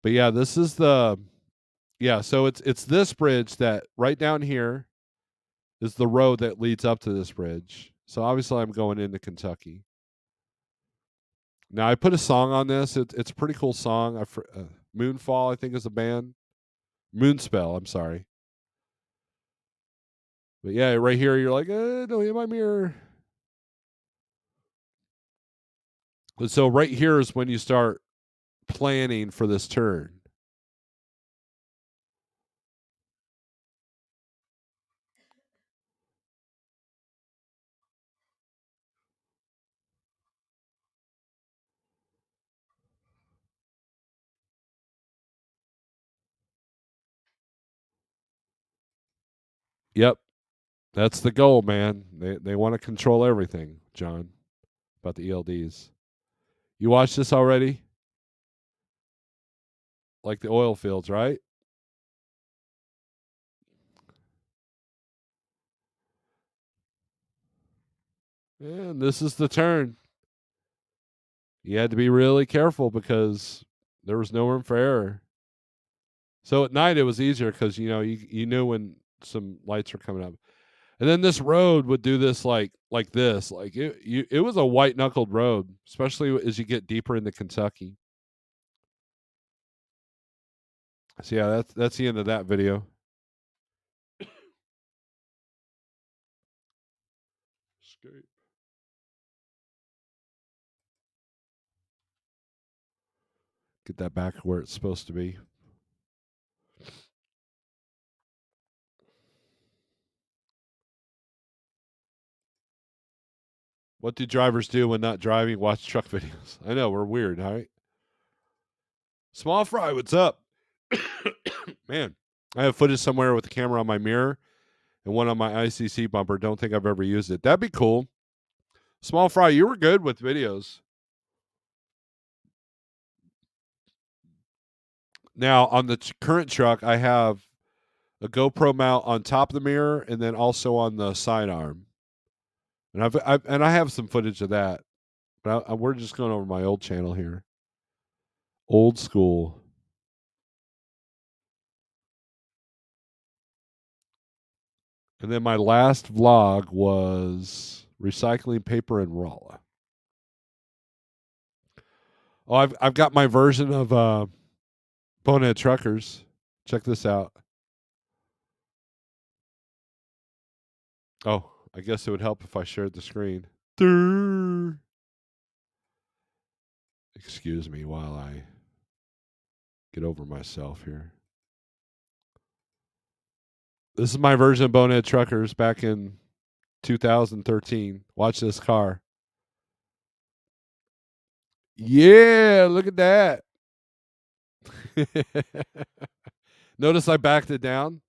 But yeah, this is the So it's this bridge that right down here is the road that leads up to this bridge. So obviously, I'm going into Kentucky. Now I put a song on this. It's a pretty cool song. Moonfall, I think, is a band. Moonspell. I'm sorry. But yeah, right here, you're like, don't hit my mirror. And so right here is when you start planning for this turn. Yep. That's the goal, man. They want to control everything, John, about the ELDs. You watched this already? Like the oil fields, right? And this is the turn. You had to be really careful because there was no room for error. So at night it was easier because you knew when some lights were coming up. And then this road would do this like this. Like it was a white knuckled road, especially as you get deeper into Kentucky. So yeah, that's the end of that video. Escape. Get that back where it's supposed to be. What do drivers do when not driving? Watch truck videos. I know, we're weird, all right? Small fry, what's up? Man, I have footage somewhere with the camera on my mirror and one on my ICC bumper. Don't think I've ever used it. That'd be cool. Small fry, you were good with videos. Now, on the current truck, I have a GoPro mount on top of the mirror and then also on the side arm. And I have some footage of that. But we're just going over my old channel here. Old school. And then my last vlog was recycling paper in Rolla. Oh, I've got my version of Bonehead Truckers. Check this out. Oh, I guess it would help if I shared the screen. Durr. Excuse me while I get over myself here. This is my version of Bonehead Truckers back in 2013. Watch this car. Yeah, look at that. Notice I backed it down.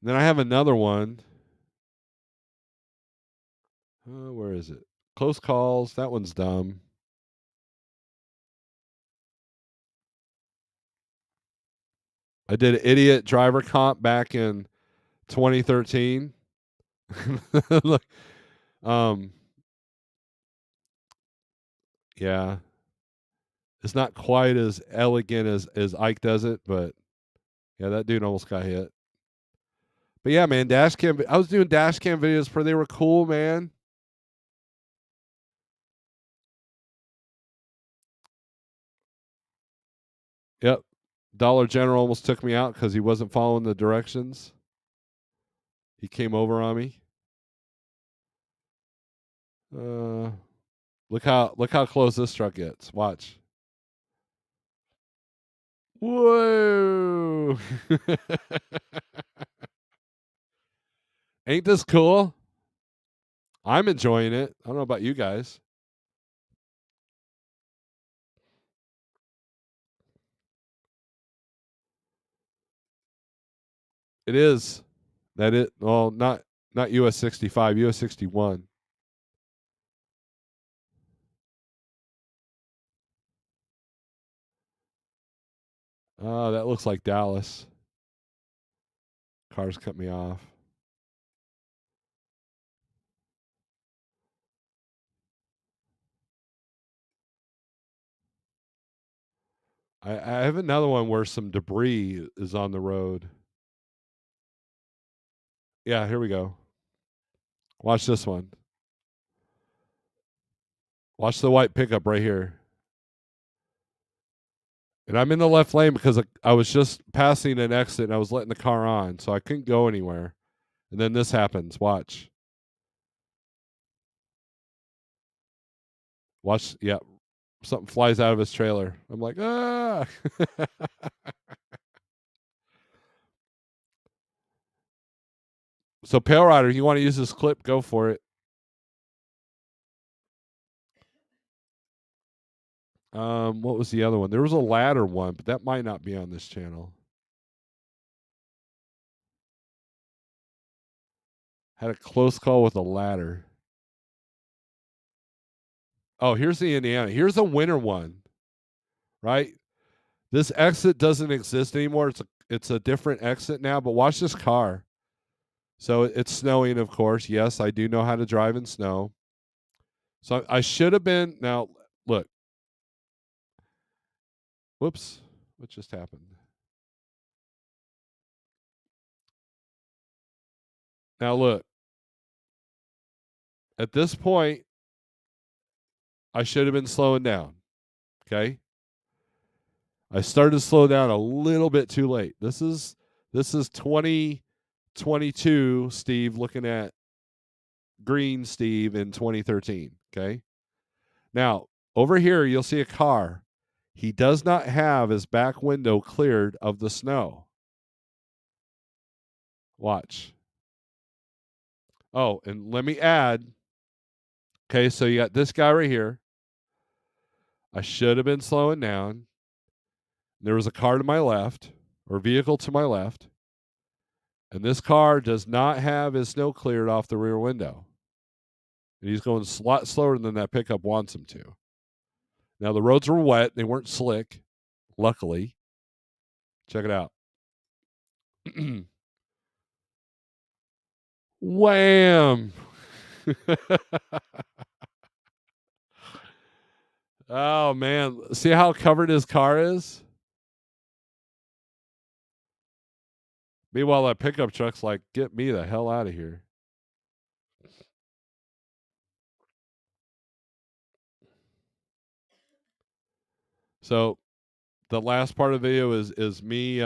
Then I have another one. Where is it? Close calls. That one's dumb. I did an idiot driver comp back in 2013. Look, um, yeah, it's not quite as elegant as Ike does it, but yeah, that dude almost got hit. But yeah, man, dash cam. I was doing dash cam videos for. They were cool, man. Yep. Dollar General almost took me out because he wasn't following the directions. He came over on me. Uh, look how close this truck gets. Watch. Whoa! Ain't this cool? I'm enjoying it. I don't know about you guys. It is. That it. Well, not US 65, US 61. Oh, that looks like Dallas. Cars cut me off. I have another one where some debris is on the road. Yeah, here we go. Watch this one. Watch the white pickup right here. And I'm in the left lane because I was just passing an exit and I was letting the car on, so I couldn't go anywhere. And then this happens. Watch. Watch. Yeah. Something flies out of his trailer. I'm like, ah. So, Pale Rider, you want to use this clip? Go for it. What was the other one? There was a ladder one, but that might not be on this channel. Had a close call with a ladder. Oh, here's the Indiana. Here's a winter one, right? This exit doesn't exist anymore. It's a different exit now, but watch this car. So it's snowing, of course. Yes, I do know how to drive in snow. So I should have been. Now, look. Whoops. What just happened? Now, look. At this point, I should have been slowing down. Okay. I started to slow down a little bit too late. This is 2022 Steve looking at green Steve in 2013. Okay. Now, over here, you'll see a car. He does not have his back window cleared of the snow. Watch. Oh, and let me add. Okay, so you got this guy right here. I should have been slowing down. There was a car to my left, or vehicle to my left, and this car does not have his snow cleared off the rear window. And he's going a lot slower than that pickup wants him to. Now, the roads were wet. They weren't slick, luckily. Check it out. Wham! Oh, man. See how covered his car is? Meanwhile, that pickup truck's like, get me the hell out of here. So the last part of the video is me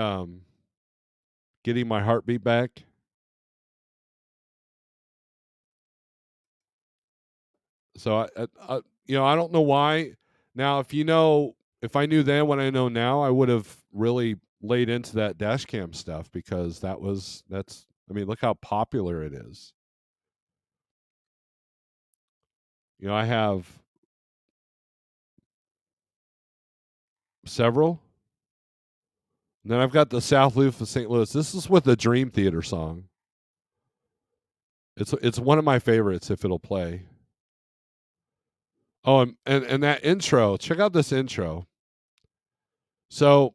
getting my heartbeat back. So I I don't know why. Now, if I knew then what I know now, I would have really laid into that dash cam stuff because look how popular it is. I have several. And then I've got the South Loop of St. Louis. This is with the Dream Theater song. It's one of my favorites if it'll play. Oh, and that intro. Check out this intro. So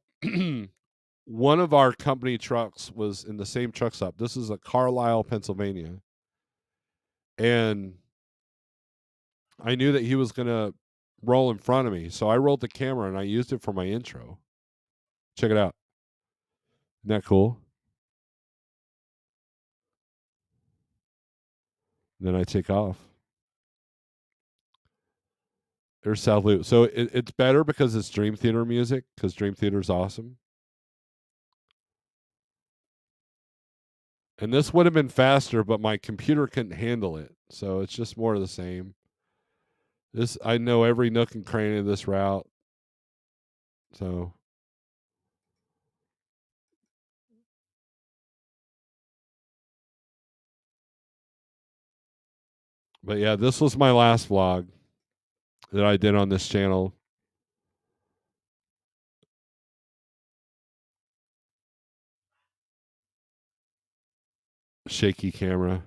one of our company trucks was in the same truck stop. This is at Carlisle, Pennsylvania. And I knew that he was going to roll in front of me. So I rolled the camera and I used it for my intro. Check it out. Isn't that cool? And then I take off. There's South Loop. So it's better because it's Dream Theater music, because Dream Theater is awesome. And this would have been faster, but my computer couldn't handle it. So it's just more of the same. I know every nook and cranny of this route. So but yeah, this was my last vlog that I did on this channel. Shaky camera.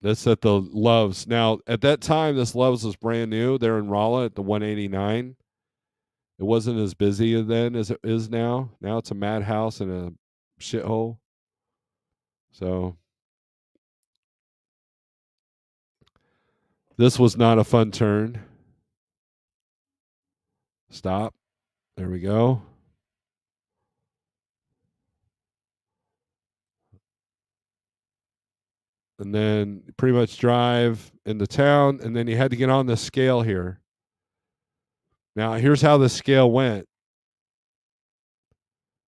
That's at the Loves. Now, at that time, this Loves was brand new. They're in Rolla at the 189. It wasn't as busy then as it is now. Now it's a madhouse and a shithole. So this was not a fun turn. Stop. There we go. And then pretty much drive into town, and then you had to get on the scale here. Now, here's how the scale went.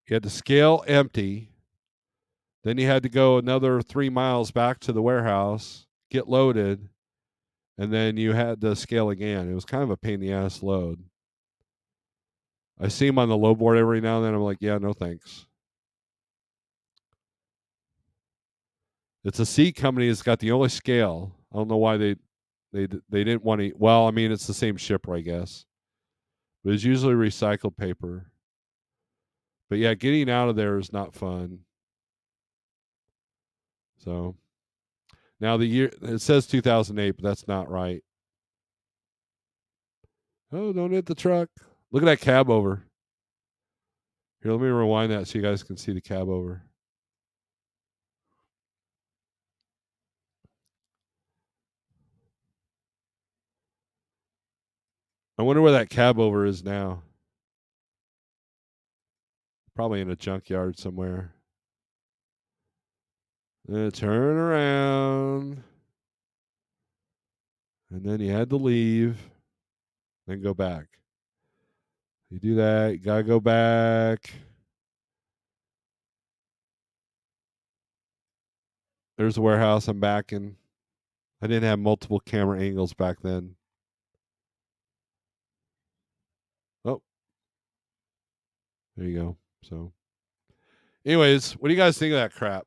You had the scale empty. Then you had to go another 3 miles back to the warehouse, get loaded, and then you had to scale again. It was kind of a pain in the ass load. I see him on the low board every now and then. I'm like, yeah, no thanks. It's a seed company that's got the only scale. I don't know why they didn't want to. Well, I mean, it's the same shipper, I guess, but it's usually recycled paper. But yeah, getting out of there is not fun. So now the year, it says 2008, but that's not right. Oh, don't hit the truck. Look at that cab over. Here, let me rewind that so you guys can see the cab over. I wonder where that cab over is now. Probably in a junkyard somewhere. Turn around. And then you had to leave. Then go back. You do that, you gotta go back. There's the warehouse I'm back in. I didn't have multiple camera angles back then. Oh, there you go. So, anyways, what do you guys think of that crap?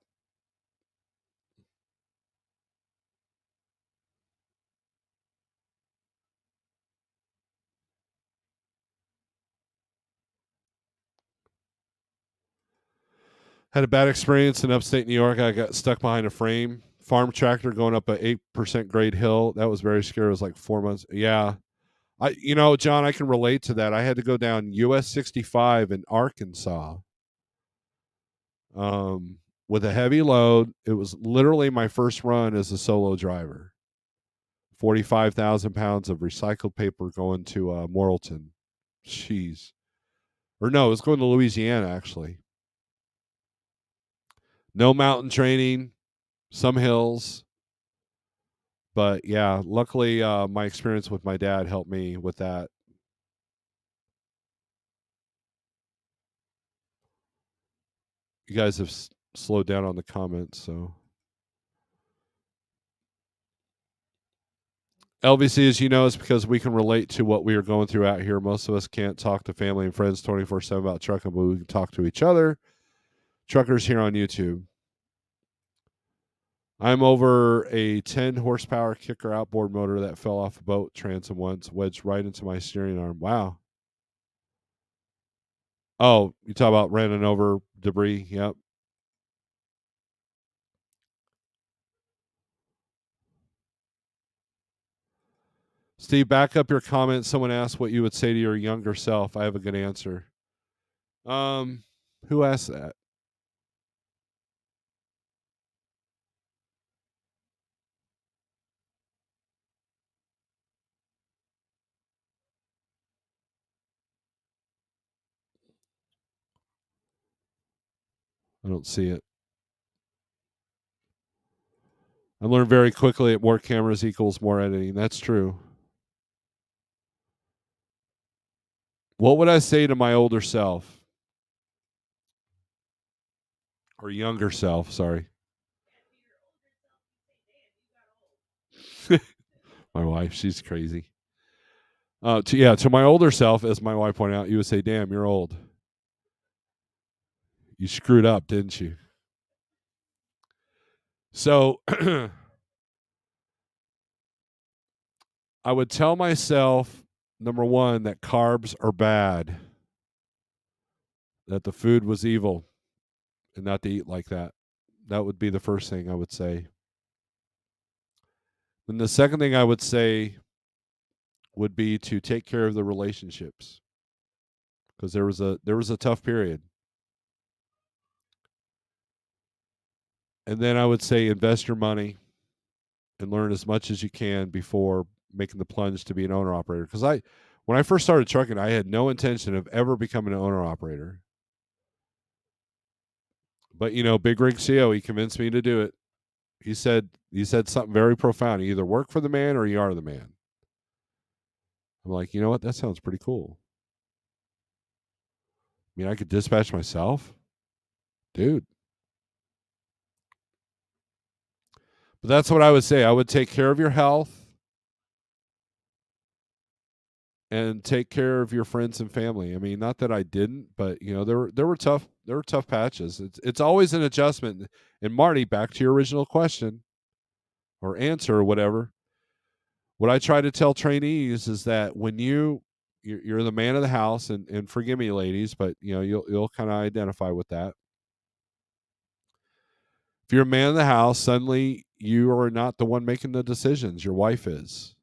Had a bad experience in upstate New York. I got stuck behind a frame. Farm tractor going up a 8% grade hill. That was very scary. It was like 4 months. Yeah. John, I can relate to that. I had to go down US 65 in Arkansas with a heavy load. It was literally my first run as a solo driver. 45,000 pounds of recycled paper going to Morrilton. Jeez. Or no, it was going to Louisiana, actually. No mountain training, some hills. But yeah, luckily my experience with my dad helped me with that. You guys have slowed down on the comments, so. LVC, as you know, is because we can relate to what we are going through out here. Most of us can't talk to family and friends 24/7 about trucking, but we can talk to each other. Truckers here on YouTube. I'm over a 10 horsepower kicker outboard motor that fell off a boat transom once, wedged right into my steering arm. Wow. Oh, you talk about running over debris. Yep. Steve, back up your comment. Someone asked what you would say to your younger self. I have a good answer. Who asked that? I don't see it. I learned very quickly that more cameras equals more editing. That's true. What would I say to my older self? Or younger self, sorry. My wife, she's crazy. To my older self, as my wife pointed out, you would say, "Damn, you're old. You screwed up, didn't you?" So I would tell myself, number one, that carbs are bad, that the food was evil, and not to eat like that. That would be the first thing I would say. And the second thing I would say would be to take care of the relationships, because there was a tough period. And then I would say invest your money and learn as much as you can before making the plunge to be an owner operator. Because when I first started trucking, I had no intention of ever becoming an owner operator. But Big Rig CO, he convinced me to do it. He said something very profound. You either work for the man or you are the man. I'm like, you know what? That sounds pretty cool. I mean, I could dispatch myself, dude. But that's what I would say. I would take care of your health and take care of your friends and family. I mean, not that I didn't, but there were tough patches. It's always an adjustment. And Marty, back to your original question or answer or whatever. What I try to tell trainees is that when you're the man of the house, and forgive me, ladies, but you'll kind of identify with that. If you're a man of the house, suddenly you are not the one making the decisions. Your wife is.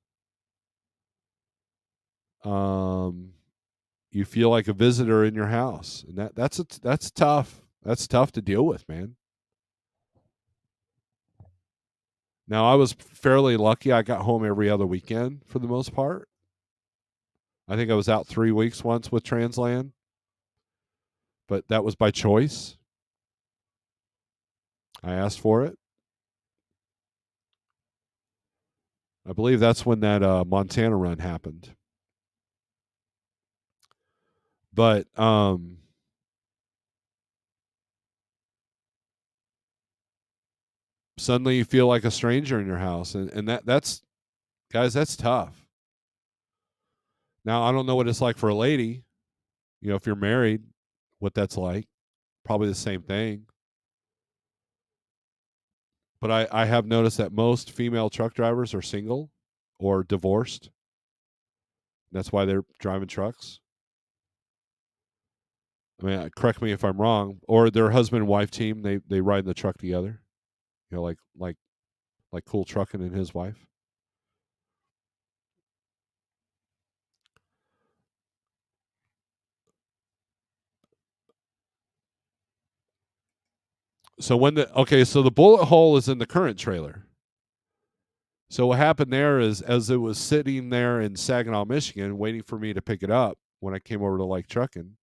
You feel like a visitor in your house, and that's tough. That's tough to deal with, man. Now, I was fairly lucky. I got home every other weekend for the most part. I think I was out 3 weeks once with Transland, but that was by choice. I asked for it. I believe that's when that Montana run happened. But suddenly you feel like a stranger in your house, and that's guys, that's tough. Now, I don't know what it's like for a lady. If you're married, what that's like. Probably the same thing. But I have noticed that most female truck drivers are single or divorced. That's why they're driving trucks. I mean, correct me if I'm wrong. Or their husband and wife team, they ride in the truck together. Like Cool Trucking and his wife. So so the bullet hole is in the current trailer. So what happened there is, as it was sitting there in Saginaw, Michigan, waiting for me to pick it up when I came over to Like Trucking,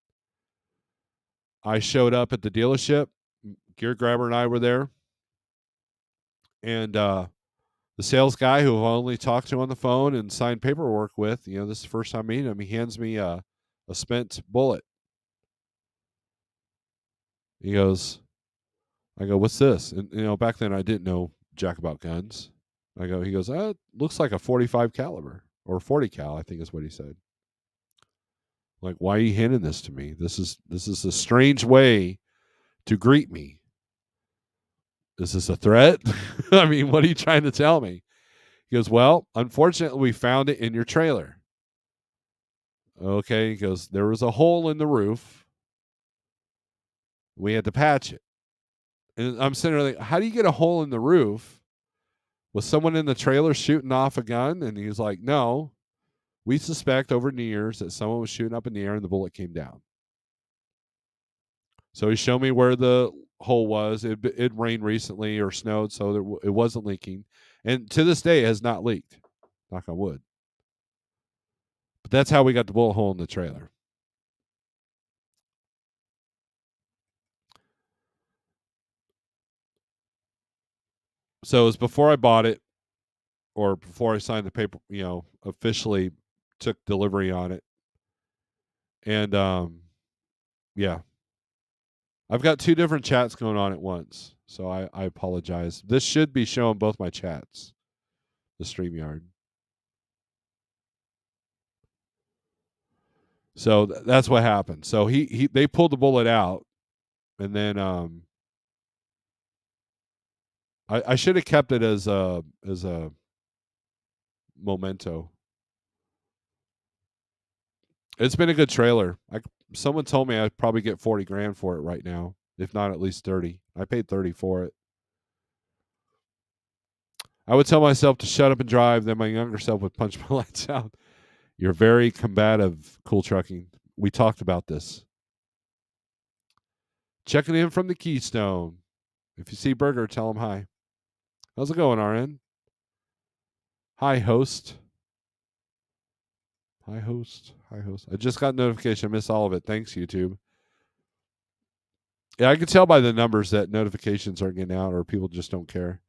I showed up at the dealership. Gear Grabber and I were there, and the sales guy who I've only talked to on the phone and signed paperwork with, this is the first time meeting him. He hands me a spent bullet. He goes, I go, what's this? And back then I didn't know jack about guns. He goes, it looks like a 45 caliber or 40 cal, I think is what he said. Like, why are you handing this to me? This is a strange way to greet me. Is this a threat? I mean, what are you trying to tell me? He goes, well, unfortunately, we found it in your trailer. Okay, he goes, there was a hole in the roof. We had to patch it. And I'm sitting there like, how do you get a hole in the roof? Was someone in the trailer shooting off a gun? And he's like, no, we suspect over the years that someone was shooting up in the air and the bullet came down. So he showed me where the hole was. It rained recently or snowed, so it wasn't leaking. And to this day, it has not leaked. Knock on wood. But that's how we got the bullet hole in the trailer. So it was before I bought it, or before I signed the paper, officially took delivery on it. And yeah. I've got two different chats going on at once. So I apologize. This should be showing both my chats, the StreamYard. So that's what happened. So they pulled the bullet out, and then I should have kept it as a memento. It's been a good trailer. Someone told me I'd probably get 40 grand for it right now, if not at least 30. I paid 30 for it. I would tell myself to shut up and drive, then my younger self would punch my lights out. You're very combative, Cool Trucking. We talked about this. Checking in from the Keystone. If you see Burger, tell him hi. How's it going, RN? Hi, host. Hi, host. Hi, host. I just got notification. I missed all of it. Thanks, YouTube. Yeah, I can tell by the numbers that notifications aren't getting out or people just don't care.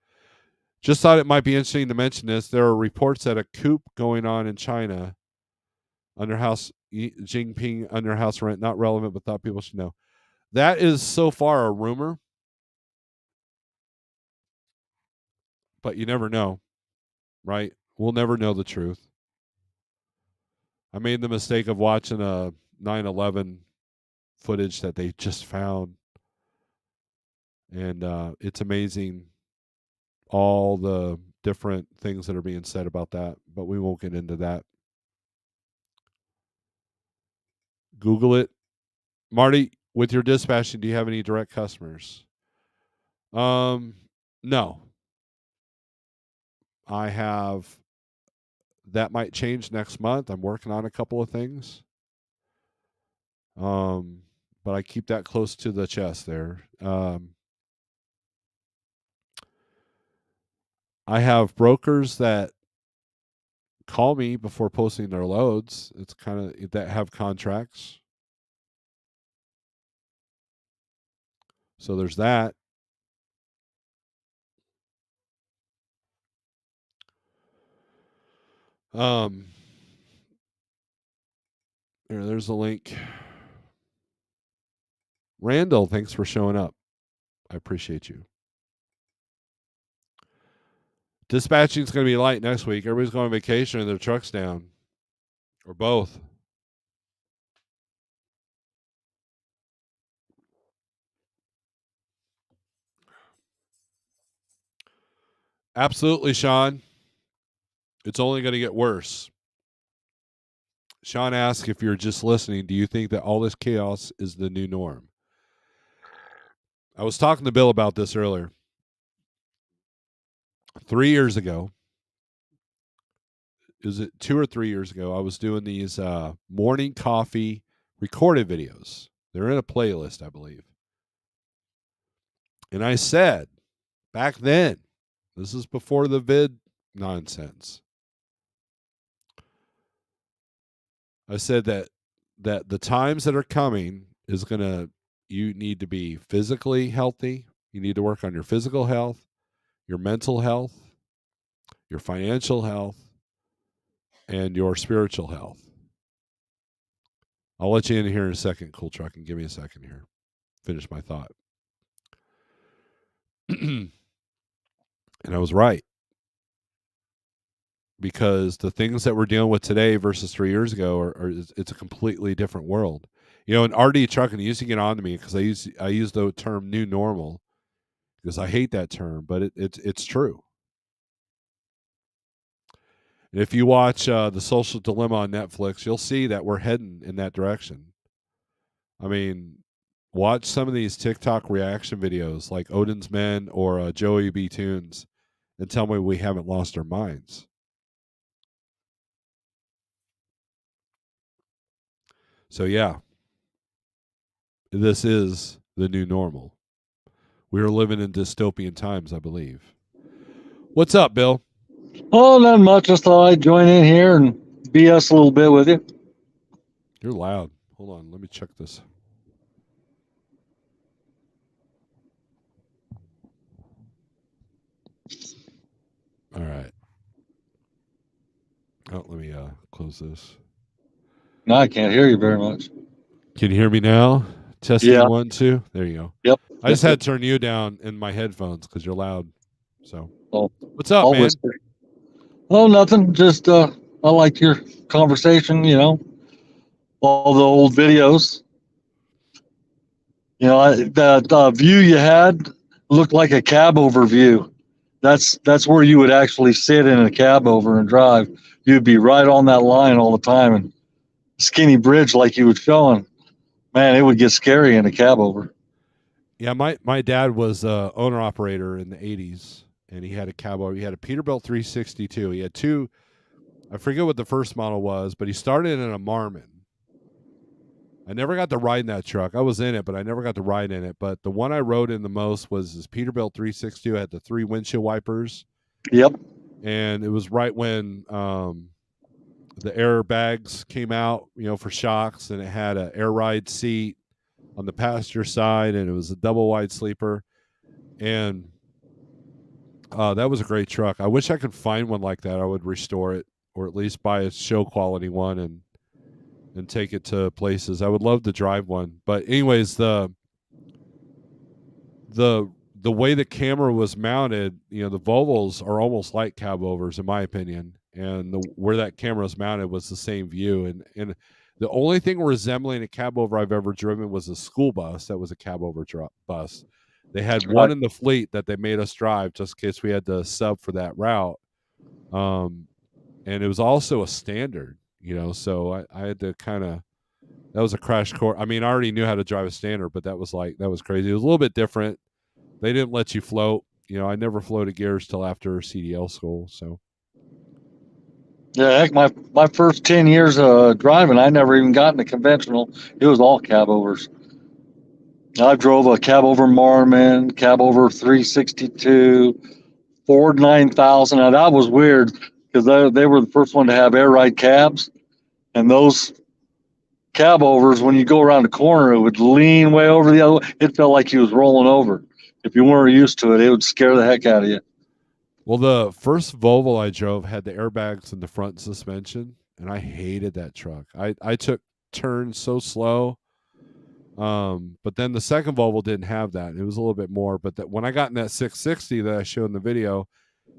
Just thought it might be interesting to mention this. There are reports that a coup going on in China under House Jinping under house rent. Not relevant, but thought people should know. That is so far a rumor, but you never know, right? We'll never know the truth. I made the mistake of watching a 9/11 footage that they just found, and it's amazing all the different things that are being said about that. But we won't get into that. Google it, Marty. With your dispatching, do you have any direct customers? No. I have that might change next month. I'm working on a couple of things. But I keep that close to the chest there. I have brokers that call me before posting their loads. It's kind of that have contracts. So there's that. Um, there's a link. Randall, thanks for showing up. I appreciate you. Dispatching's going to be light next week. Everybody's going on vacation and their truck's down, or both. Absolutely, Sean. It's only going to get worse. Sean asks, if you're just listening, do you think that all this chaos is the new norm? I was talking to Bill about this earlier. 3 years ago, is it 2 or 3 years ago, I was doing these morning coffee recorded videos. They're in a playlist, I believe. And I said back then, this is before the vid nonsense. I said that the times that are coming is going to, you need to be physically healthy. You need to work on your physical health, your mental health, your financial health, and your spiritual health. I'll let you in here in a second, Cool Truck, and give me a second here. Finish my thought. And I was right. Because the things that we're dealing with today versus 3 years ago it's a completely different world. You know, in RD trucking, they used to get on to me because I use the term new normal because I hate that term, but it's true. And if you watch The Social Dilemma on Netflix, you'll see that we're heading in that direction. I mean, watch some of these TikTok reaction videos like Odin's Men or Joey B. Tunes and tell me we haven't lost our minds. So, yeah, this is the new normal. We are living in dystopian times, I believe. What's up, Bill? Oh, not much. Just thought I'd join in here and BS a little bit with you. You're loud. Hold on. Let me check this. All right. Oh, let me close this. No, I can't hear you very much. Can you hear me now? Testing Yeah. 1, 2. There you go. Yep. I just had to turn you down in my headphones because you're loud. So, Oh, what's up, I'll man? whisper. Oh, nothing. Just I like your conversation. You know, all the old videos. You know, that view you had looked like a cab over view. That's where you would actually sit in a cab over and drive. You'd be right on that line all the time, and skinny bridge like you would showing. Man, it would get scary in a cab over. Yeah, my dad was owner operator in the 80s, and he had a cowboy. He had a Peterbilt 362. He had two. I forget what the first model was, but he started in a Marmon. I never got to ride in that truck. I was in it, but I never got to ride in it. But the one I rode in the most was his Peterbilt 362. It had the 3 windshield wipers. Yep. And it was right when the airbags came out, you know, for shocks, and it had an air ride seat on the passenger side, and it was a double wide sleeper. And that was a great truck. I wish I could find one like that. I would restore it, or at least buy a show quality one and take it to places. I would love to drive one. But anyways, the way the camera was mounted, you know, the Volvos are almost like cab overs in my opinion. And where that camera was mounted was the same view. And the only thing resembling a cab over I've ever driven was a school bus that was a cab over bus. They had one in the fleet that they made us drive just in case we had to sub for that route. And it was also a standard, you know, so I had to kind of, that was a crash course. I mean, I already knew how to drive a standard, but that was crazy. It was a little bit different, they didn't let you float. I never floated gears till after CDL school. So Yeah, heck, my first 10 years driving, I never even got into conventional. It was all cab overs. I drove a cab over Marmon, cab over 362, Ford 9000. Now that was weird because they were the first one to have air ride cabs, and those cab overs, when you go around the corner, it would lean way over the other way. It felt like you was rolling over. If you weren't used to it, it would scare the heck out of you. well, the first Volvo I drove had the airbags in the front suspension, and I hated that truck. I took turns so slow. But then the second Volvo didn't have that. It was a little bit more. But when I got in that 660 that I showed in the video,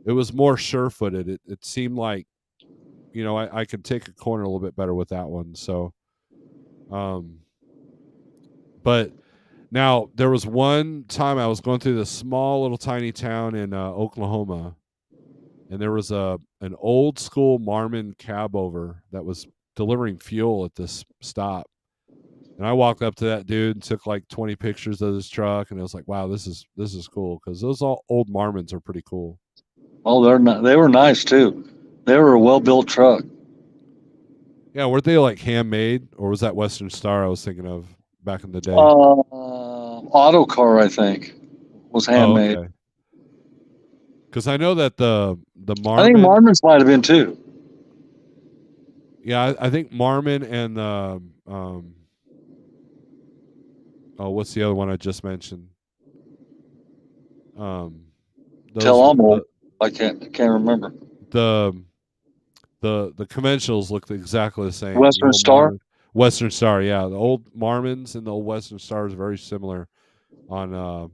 it was more sure-footed. It seemed like, I could take a corner a little bit better with that one. So, but now there was one time I was going through this small little tiny town in Oklahoma, and there was an old school Marmon cab over that was delivering fuel at this stop. And I walked up to that dude and took like 20 pictures of his truck, and I was like, "Wow, this is cool," because those old Marmons are pretty cool. Oh, they were nice too. They were a well built truck. Yeah, weren't they like handmade, or was that Western Star I was thinking of back in the day? Autocar, I think, was Oh, handmade. okay. Because I know that the I think Marmon, Marmon's might have been too. yeah, I think Marmon and what's the other one I just mentioned? Those Tell I'm old. the I can't remember. the the conventionals look exactly the same. The Western old Star. Marmon, Western Star, yeah, the old Marmons and the old Western Stars are very similar on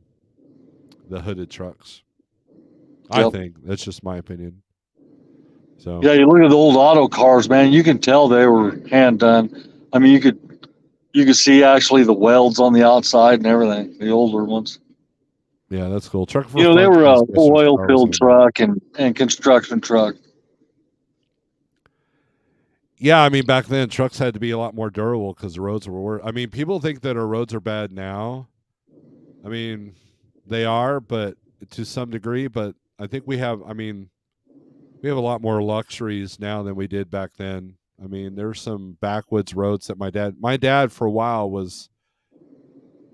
the hooded trucks. I Yep. think that's just my opinion. So Yeah, you look at the old auto cars, man. You can tell they were hand done. I mean, you could see actually the welds on the outside and everything. The older ones. yeah, that's cool. Truck for You know, they Fun were a says Western oil Star was filled handmade. truck and construction truck. Yeah, I mean back then trucks had to be a lot more durable because the roads were. I mean, people think that our roads are bad now. I mean, they are, but to some degree. But I think we have. I mean, we have a lot more luxuries now than we did back then. I mean, there's some backwoods roads that my dad for a while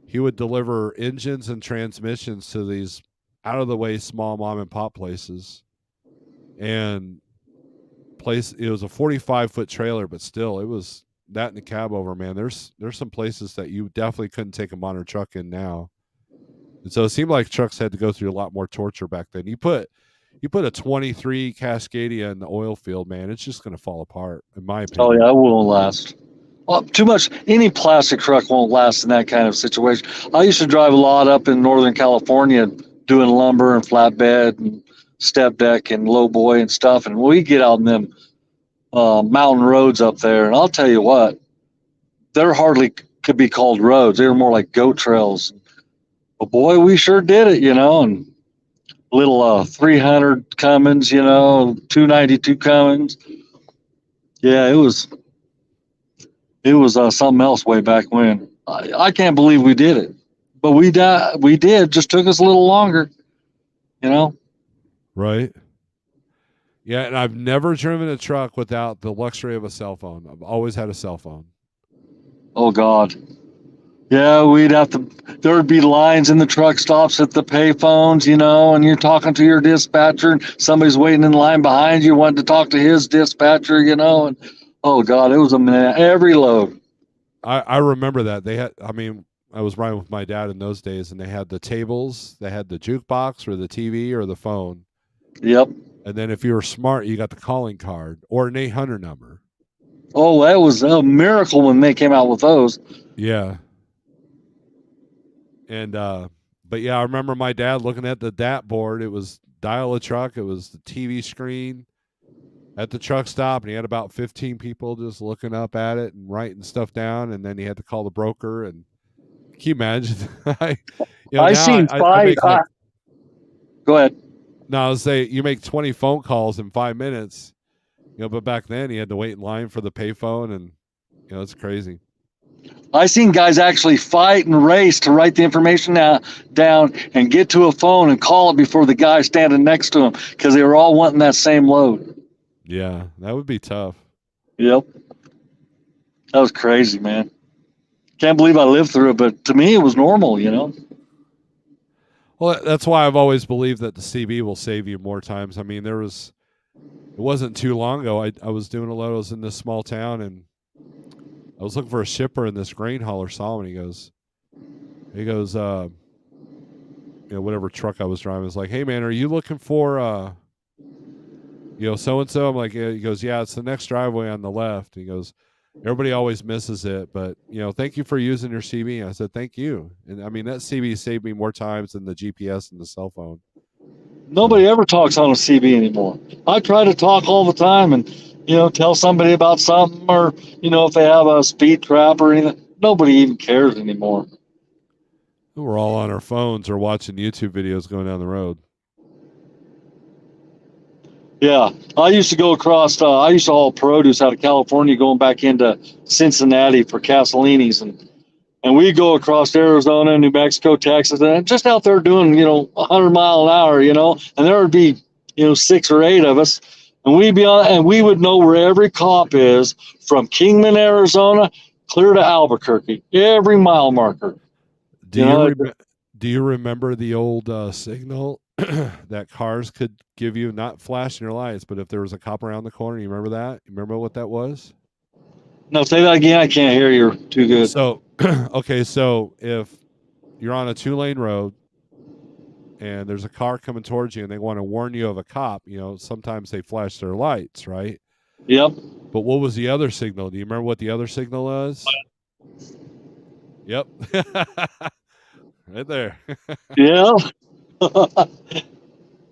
he would deliver engines and transmissions to these out of the way small mom and pop places. And it was a 45-foot trailer, but still it was that in the cab over, man. There's some places that you definitely couldn't take a modern truck in now. And so it seemed like trucks had to go through a lot more torture back then. You put a 23 Cascadia in the oil field, man, it's just going to fall apart, in my Oh opinion. yeah, it won't last. Well, too much. Any plastic truck won't last in that kind of situation. I used to drive a lot up in Northern California doing lumber and flatbed and step deck and low boy and stuff. And we get out in them mountain roads up there, and I'll tell you what, they're hardly could be called roads. They were more like goat trails. But boy, we sure did it, and little 300 Cummins, 292 Cummins. Yeah, it was something else way back when. I can't believe we did it, but we did. Just took us a little longer, you know. Right? Yeah, and I've never driven a truck without the luxury of a cell phone. I've always had a cell phone. Oh God, yeah, we'd have to. There would be lines in the truck stops at the payphones, and you're talking to your dispatcher, and somebody's waiting in line behind you, wanting to talk to his dispatcher, and oh God, it was a minute every load. I remember that. They had, I mean, I was riding with my dad in those days, and they had the tables, they had the jukebox or the TV or the phone. Yep. And then if you were smart, you got the calling card or an 800 number. Oh, that was a miracle when they came out with those. Yeah. And, but yeah, I remember my dad looking at the DAT board. It was dial a truck, it was the TV screen at the truck stop, and he had about 15 people just looking up at it and writing stuff down. And then he had to call the broker. And can you imagine? I Now seen I five. make like, Go ahead. no, I would say you make 20 phone calls in 5 minutes, but back then he had to wait in line for the payphone, and it's crazy. I seen guys actually fight and race to write the information down and get to a phone and call it before the guy standing next to him because they were all wanting that same load. Yeah, that would be tough. Yep. That was crazy, man. Can't believe I lived through it, but to me it was normal, you know? Well, that's why I've always believed that the CB will save you more times. I mean, it wasn't too long ago. I was doing a load. I was in this small town, and I was looking for a shipper, and this grain hauler saw me. He goes, whatever truck I was driving, was like, "Hey, man, are you looking for, so and so?" I'm like, yeah. He goes, "Yeah, it's the next driveway on the left." He goes, "Everybody always misses it, but thank you for using your CB." I said, "Thank you." And I mean, that CB saved me more times than the GPS and the cell phone. So Nobody ever talks on a CB anymore. I try to talk all the time and, tell somebody about something or, if they have a speed trap or anything. Nobody even cares anymore. we're all on our phones or watching YouTube videos going down the road. Yeah, I used to go across. I used to haul produce out of California, going back into Cincinnati for Castellini's, and we go across Arizona, New Mexico, Texas, and just out there doing 100 mile an hour, and there would be 6 or 8 of us, and we'd be on, and we would know where every cop is from Kingman, Arizona, clear to Albuquerque, every mile marker. Do You you know, do you remember the old signal that cars could give you, not flashing your lights, but if there was a cop around the corner? You remember that? You remember what that was? no, say that again. I can't hear you too good. So, okay, so if you're on a 2-lane road and there's a car coming towards you and they want to warn you of a cop, sometimes they flash their lights, right? Yep. But what was the other signal? Do you remember what the other signal was? Yep. Right there. Yeah.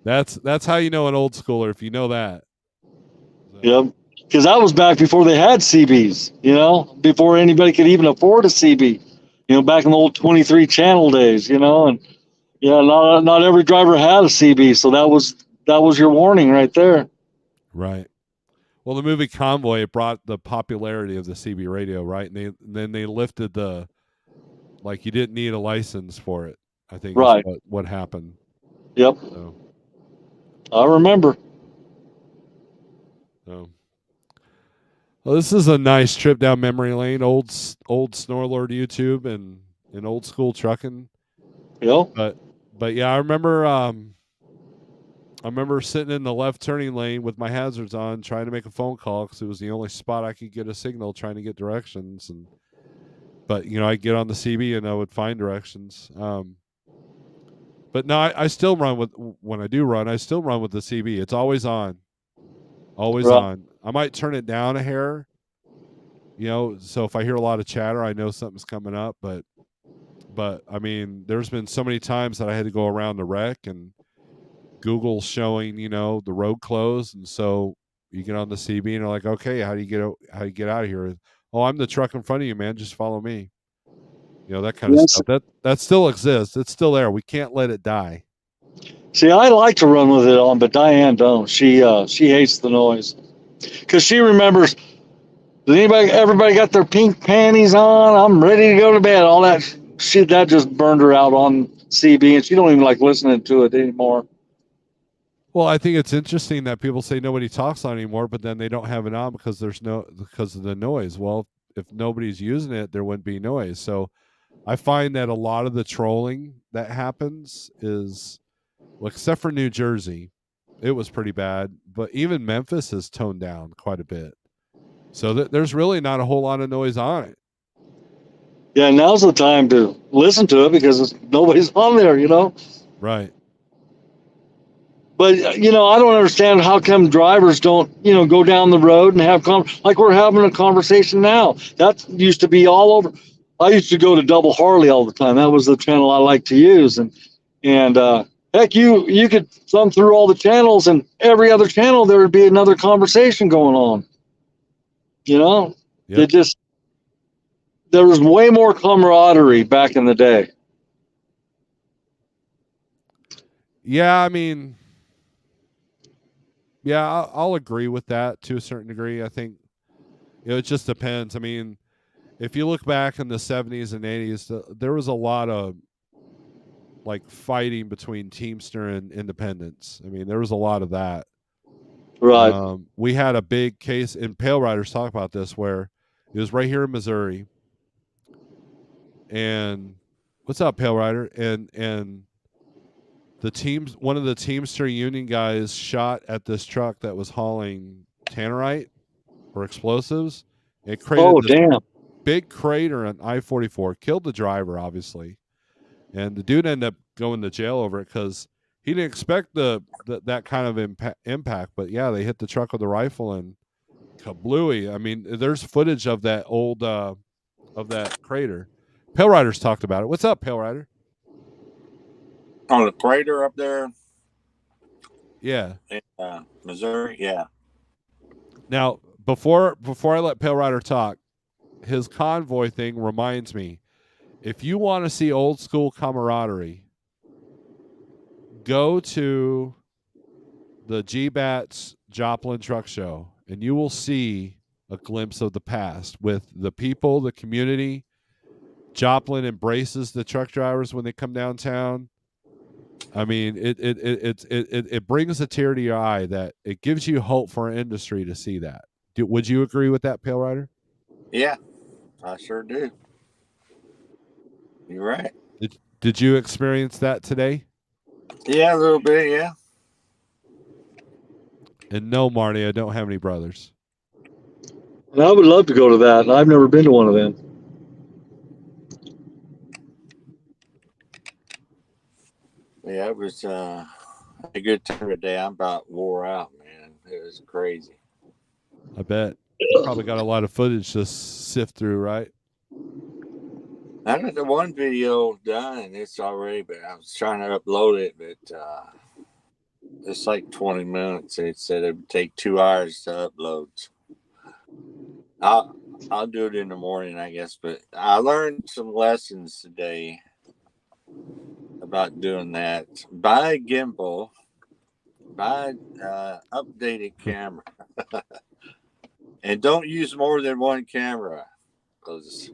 That's how you know an old schooler, if you know that. So, Yep. Because that was back before they had CBs, before anybody could even afford a CB, back in the old 23 channel days, and yeah, not every driver had a CB, so that was your warning right there. right. Well, the movie Convoy, it brought the popularity of the CB radio, right? And then they lifted the, like, you didn't need a license for it, I think is Right. what happened. Yep. So, I remember. so well, this is a nice trip down memory lane, old Snorelord YouTube and old school trucking. Yep. But yeah, I remember sitting in the left turning lane with my hazards on, trying to make a phone call because it was the only spot I could get a signal, trying to get directions. But I'd get on the CB and I would find directions. But no, I still run with, when I do run, I still run with the CB. It's always on, always Right. on. I might turn it down a hair, so if I hear a lot of chatter, I know something's coming up. But I mean, there's been so many times that I had to go around the wreck and Google showing, the road closed, and so you get on the CB and they're like, okay, how do you get out of here? Oh, I'm the truck in front of you, man. Just follow me. That kind of Yes. stuff. That still exists. It's still there. We can't let it die. See, I like to run with it on, but Diane don't. She hates the noise because she remembers. Does everybody got their pink panties on? I'm ready to go to bed. All that shit that just burned her out on CB, and she don't even like listening to it anymore. Well, I think it's interesting that people say nobody talks on it anymore, but then they don't have it on because because of the noise. Well, if nobody's using it, there wouldn't be noise. So I find that a lot of the trolling that happens is, well, except for New Jersey, it was pretty bad. But even Memphis has toned down quite a bit. So there's really not a whole lot of noise on it. Yeah, now's the time to listen to it because nobody's on there. Right. But I don't understand how come drivers don't go down the road and have like we're having a conversation now. That used to be all over. I used to go to Double Harley all the time. That was the channel I liked to use, and heck, you could thumb through all the channels, and every other channel there would be another conversation going on. It Yep. just there was way more camaraderie back in the day. Yeah, I mean, yeah, I'll agree with that to a certain degree. I think it just depends. I mean, if you look back in the 70s and 80s, there was a lot of like fighting between Teamster and independents. I mean, there was a lot of that. Right. We had a big case, and Pale Riders talk about this, where it was right here in Missouri. And what's up, Pale Rider? And one of the Teamster Union guys shot at this truck that was hauling tannerite or explosives. It created Oh, this damn. big crater on I-44, killed the driver, obviously. And the dude ended up going to jail over it because he didn't expect that kind of impact. But yeah, they hit the truck with a rifle and kablooey. I mean, there's footage of that old of that crater. Pale Rider's talked about it. What's up, Pale Rider? On the crater up there Yeah. in Missouri, yeah. Now, before I let Pale Rider talk, his convoy thing reminds me, if you want to see old school camaraderie, go to the G-Bats Joplin Truck Show, and you will see a glimpse of the past with the people, the community. Joplin embraces the truck drivers when they come downtown. I mean, it brings a tear to your eye that it gives you hope for an industry to see that. Would you agree with that, Pale Rider? Yeah, I sure do. You're right. Did you experience that today? Yeah, a little bit, yeah. And no, Marty, I don't have any brothers. And I would love to go to that. I've never been to one of them. Yeah, it was a good time today. I'm about wore out, man. It was crazy. I bet. You probably got a lot of footage to sift through, right? I got the one video done, and it's already, but I was trying to upload it, but it's like 20 minutes. It said it would take 2 hours to upload. I'll do it in the morning, I guess. But I learned some lessons today about doing that. Buy a gimbal, buy updated camera, and don't use more than one camera, because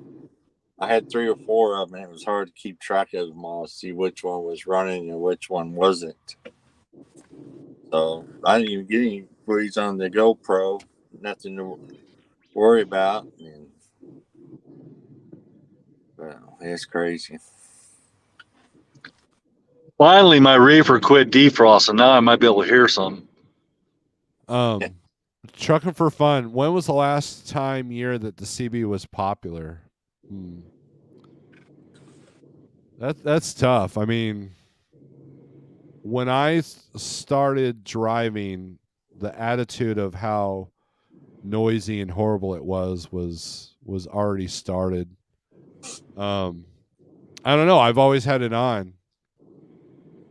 I had 3 or 4 of them, and it was hard to keep track of them all, see which one was running and which one wasn't. So I didn't even get any footage on the GoPro, nothing to worry about. And, well, it's crazy. Finally, my reefer quit defrosting. Now I might be able to hear some. Trucking for fun. When was the last year that the CB was popular? That's tough. I mean, when I started driving, the attitude of how noisy and horrible it was already started. I don't know. I've always had it on,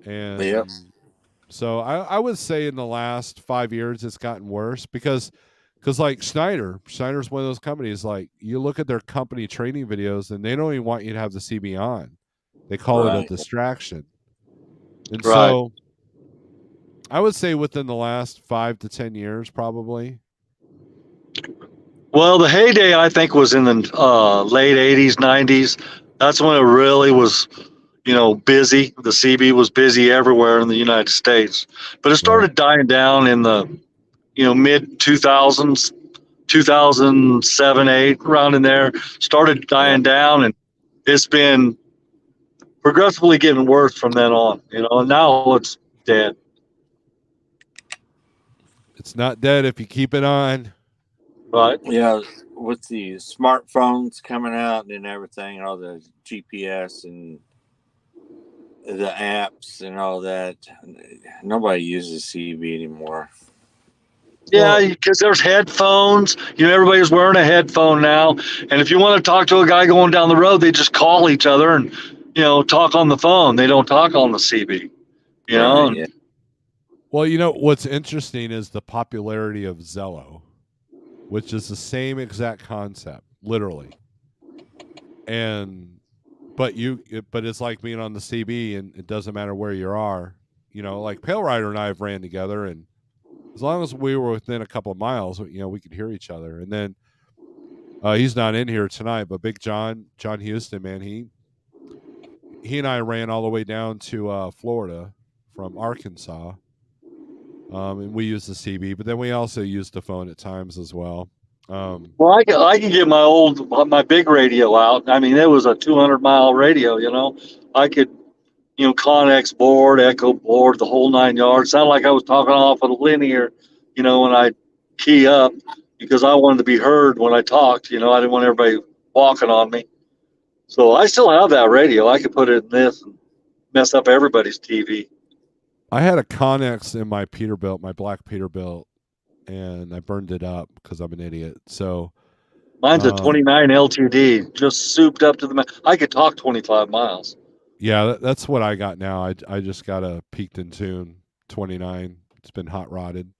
and Yep. so I would say in the last 5 years it's gotten worse because like Schneider's one of those companies. Like, you look at their company training videos and they don't even want you to have the CB on. They call it a distraction. And so I would say within the last 5 to 10 years, probably. Well, the heyday, I think, was in the late 80s, 90s. That's when it really was, busy. The CB was busy everywhere in the United States. But it started dying down in the, mid 2000s, 2007, 8, around in there. Started dying down, and it's been progressively getting worse from then on, and now it's dead. It's not dead if you keep it on. Right. Yeah, with the smartphones coming out and everything, all the GPS and the apps and all that, nobody uses CB anymore. Yeah, because there's headphones. Everybody's wearing a headphone now. And if you want to talk to a guy going down the road, they just call each other and, talk on the phone. They don't talk on the CB, Right, yeah. Well, what's interesting is the popularity of Zello, which is the same exact concept, literally. But it's like being on the CB, and it doesn't matter where you are. Like Pale Rider and I have ran together, and as long as we were within a couple of miles, we could hear each other. And then He's not in here tonight, but Big John Houston, man, he and I ran all the way down to Florida from Arkansas, and we used the CB, but then we also used the phone at times as well. Well, I can get my big radio out. I mean, it was a 200-mile radio. You know, I could, Connex board, Echo board, the whole 9 yards. Sounded like I was talking off of the linear. When I key up, because I wanted to be heard when I talked. I didn't want everybody walking on me. So I still have that radio. I could put it in this and mess up everybody's TV. I had a Connex in my Peterbilt, my black Peterbilt, and I burned it up because I'm an idiot. So Mine's a 29 LTD, just souped up to the. I could talk 25 miles. Yeah, that's what I got now. I just got a Peaked in Tune 29. It's been hot rodded.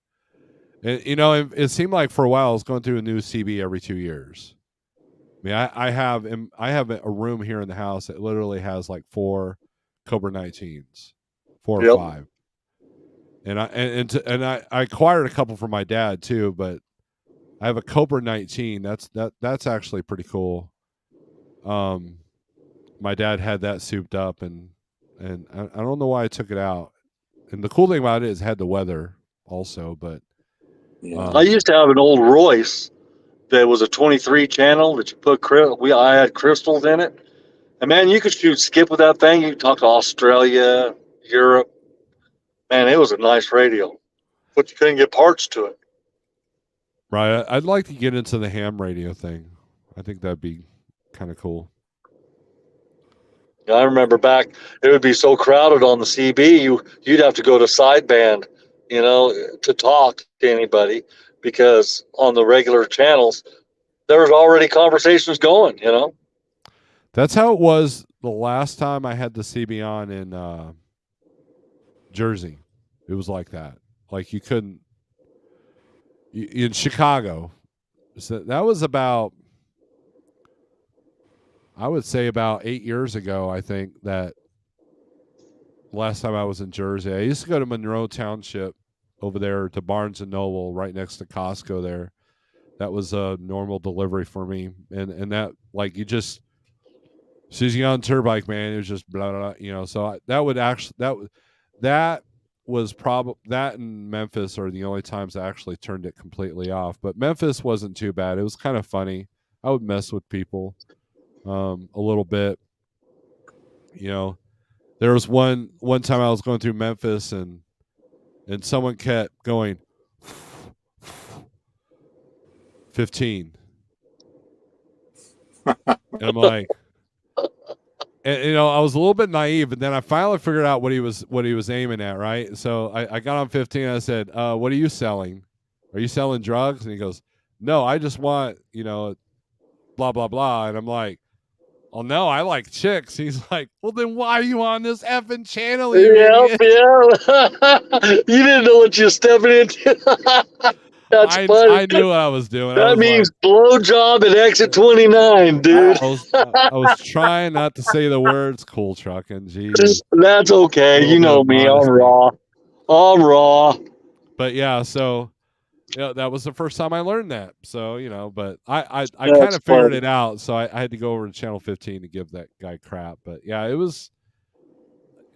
And, it seemed like for a while I was going through a new CB every 2 years. I mean, I have a room here in the house that literally has like 4 Cobra 19s, 4 or 5. And I acquired a couple for my dad too, but I have a Cobra 19. That's actually pretty cool. My dad had that souped up, and I don't know why I took it out. And the cool thing about it is it had the weather also, but I used to have an old Royce that was a 23 channel that you put I had crystals in it, and man, you could shoot skip with that thing. You could talk to Australia, Europe. Man, it was a nice radio, but you couldn't get parts to it. Right, I'd like to get into the ham radio thing. I think that'd be kind of cool. I remember back, it would be so crowded on the CB, you'd have to go to sideband, to talk to anybody, because on the regular channels, there was already conversations going, That's how it was the last time I had the CB on in Jersey. It was like that. Like you couldn't in Chicago. So that was about, I would say about 8 years ago, I think, that last time I was in Jersey. I used to go to Monroe Township over there to Barnes and Noble right next to Costco there. That was a normal delivery for me. And that, like, you just, as soon as you got on Turbike, man, it was just blah, blah, blah, so that would actually, that was probably, that and Memphis are the only times I actually turned it completely off. But Memphis wasn't too bad. It was kind of funny. I would mess with people a little bit. There was one time I was going through Memphis and someone kept going 15. And I'm like, and I was a little bit naive, but then I finally figured out what he was aiming at, right? So I got on 15 and I said, what are you selling? Are you selling drugs? And he goes, no, I just want, blah, blah, blah. And I'm like, oh no, I like chicks. He's like, well then why are you on this effing channel, you idiot? Yeah. You didn't know what you're stepping into. That's funny. I knew what I was doing. That means blowjob at exit 29, dude. I was trying not to say the words cool trucking. Geez. That's okay. You know me. I'm raw. But yeah, so that was the first time I learned that. So, but I kind of figured it out. So I had to go over to channel 15 to give that guy crap. But yeah, it was,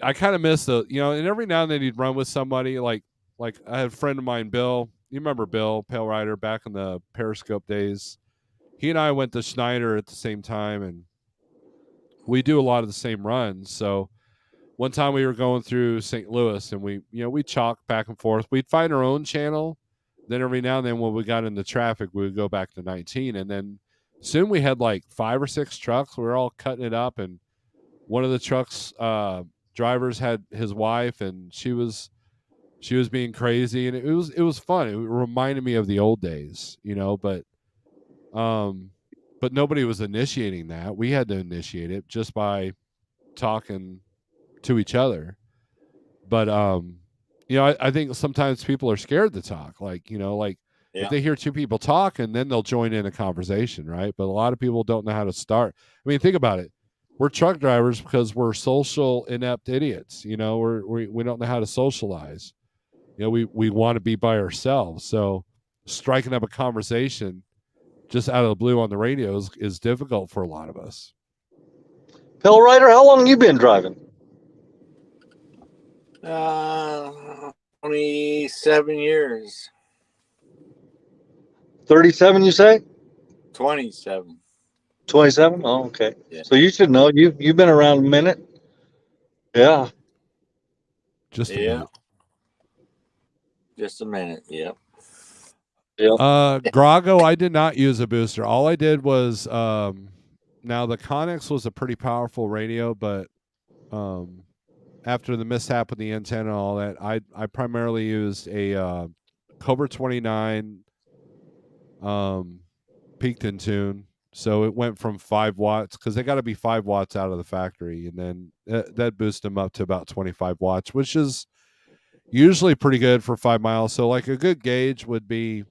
I kind of missed and every now and then he'd run with somebody like I had a friend of mine, Bill. You remember Bill, Pale Rider, back in the Periscope days. He and I went to Schneider at the same time, and we do a lot of the same runs. So one time we were going through St. Louis, and we chalked back and forth. We'd find our own channel. Then every now and then when we got into traffic, we would go back to 19. And then soon we had like 5 or 6 trucks. We were all cutting it up, and one of the trucks drivers had his wife, and she was being crazy, and it was fun. It reminded me of the old days, but nobody was initiating that. We had to initiate it just by talking to each other. But I think sometimes people are scared to talk. If they hear 2 people talk, and then they'll join in a conversation, right? But a lot of people don't know how to start. I mean, think about it. We're truck drivers because we're social inept idiots. We don't know how to socialize. We want to be by ourselves. So striking up a conversation just out of the blue on the radio is difficult for a lot of us. Pell Rider, how long you been driving? 27 years. 37, you say? 27. 27? Oh, okay. Yeah. So you should know. You've been around a minute. Yeah. Just a Yeah. minute. Just a minute. Yep. Yep. Grago, I did not use a booster. All I did was now the Connex was a pretty powerful radio, but after the mishap with the antenna and all that, I primarily used a Cobra 29 peaked in tune. So it went from 5 watts because they got to be 5 watts out of the factory, and then that boosted them up to about 25 watts, which is usually pretty good for 5 miles. So like a good gauge would be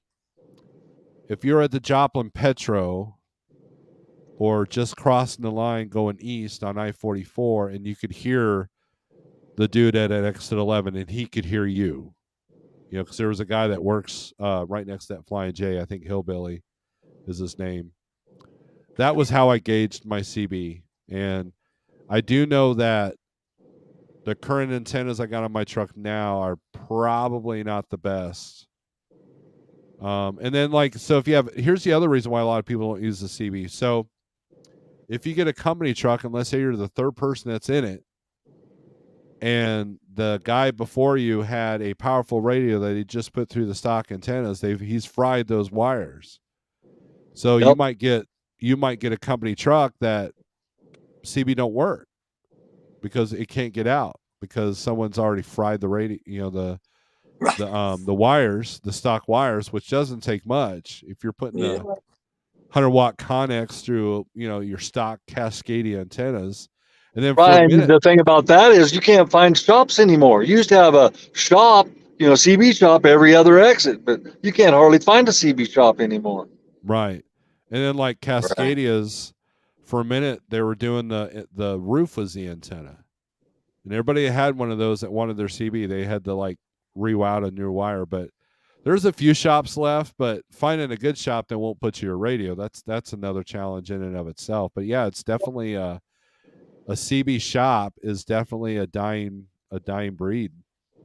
if you're at the Joplin Petro or just crossing the line going east on I-44, and you could hear the dude at exit 11, and he could hear you. You know, because there was a guy that works right next to that Flying J. I think Hillbilly is his name. That was how I gauged my CB. And I do know that the current antennas I got on my truck now are probably not the best. And then so if you have, here's the other reason why a lot of people don't use the CB. So if you get a company truck, and let's say you're the third person that's in it, and the guy before you had a powerful radio that he just put through the stock antennas, he's fried those wires. So Yep. you might get a company truck that CB don't work because it can't get out because someone's already fried the radio, the wires, the stock wires, which doesn't take much. If you're putting a 100-watt Connex through, your stock Cascadia antennas, and then for a Right. And minute, the thing about that is you can't find shops anymore. You used to have a shop, CB shop every other exit, but you can't hardly find a CB shop anymore. right? And then like Cascadias, for a minute they were doing the roof was the antenna, and everybody had one of those that wanted their CB. They had to reroute a new wire, but there's a few shops left. But finding a good shop that won't put you a radio, that's another challenge in and of itself. But yeah, it's definitely a CB shop is definitely a dying breed.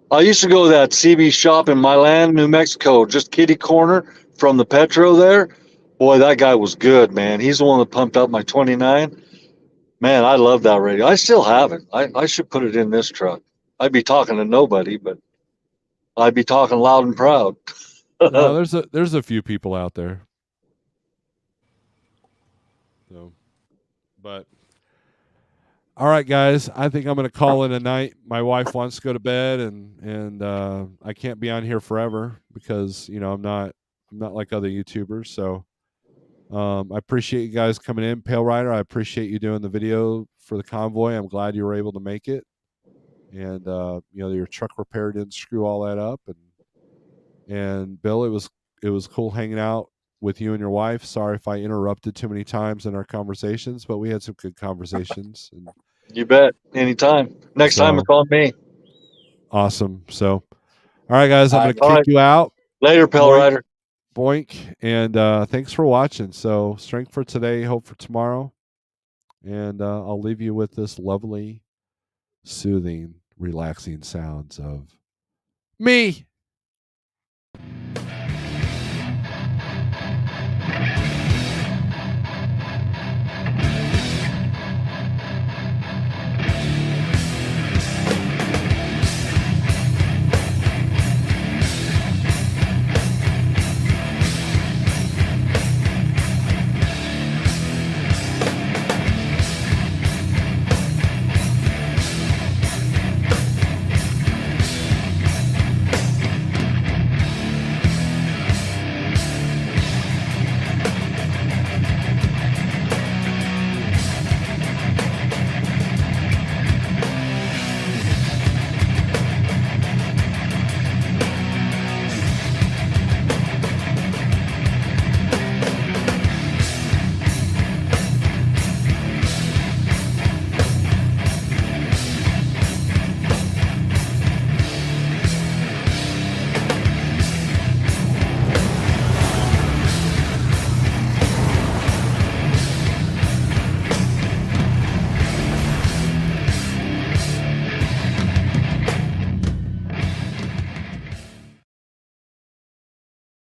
I used to go to that CB shop in Milan, New Mexico, just kitty corner from the Petro there. Boy, that guy was good, man. He's the one that pumped up my 29. Man, I love that radio. I still have it. I should put it in this truck. I'd be talking to nobody, but I'd be talking loud and proud. No, there's a few people out there. So, but all right, guys, I think I'm going to call it a night. My wife wants to go to bed, and I can't be on here forever because I'm not like other YouTubers. So I appreciate you guys coming in, Pale Rider. I appreciate you doing the video for the convoy. I'm glad you were able to make it, and your truck repair didn't screw all that up. And Bill, it was cool hanging out with you and your wife. Sorry if I interrupted too many times in our conversations, but we had some good conversations. And You bet. Anytime. Next time it's on me. Awesome. So, all right, guys, I'm going to All kick you out. Later, Pale Rider. Boink. And thanks for watching. So, strength for today, hope for tomorrow. And I'll leave you with this lovely, soothing, relaxing sounds of me.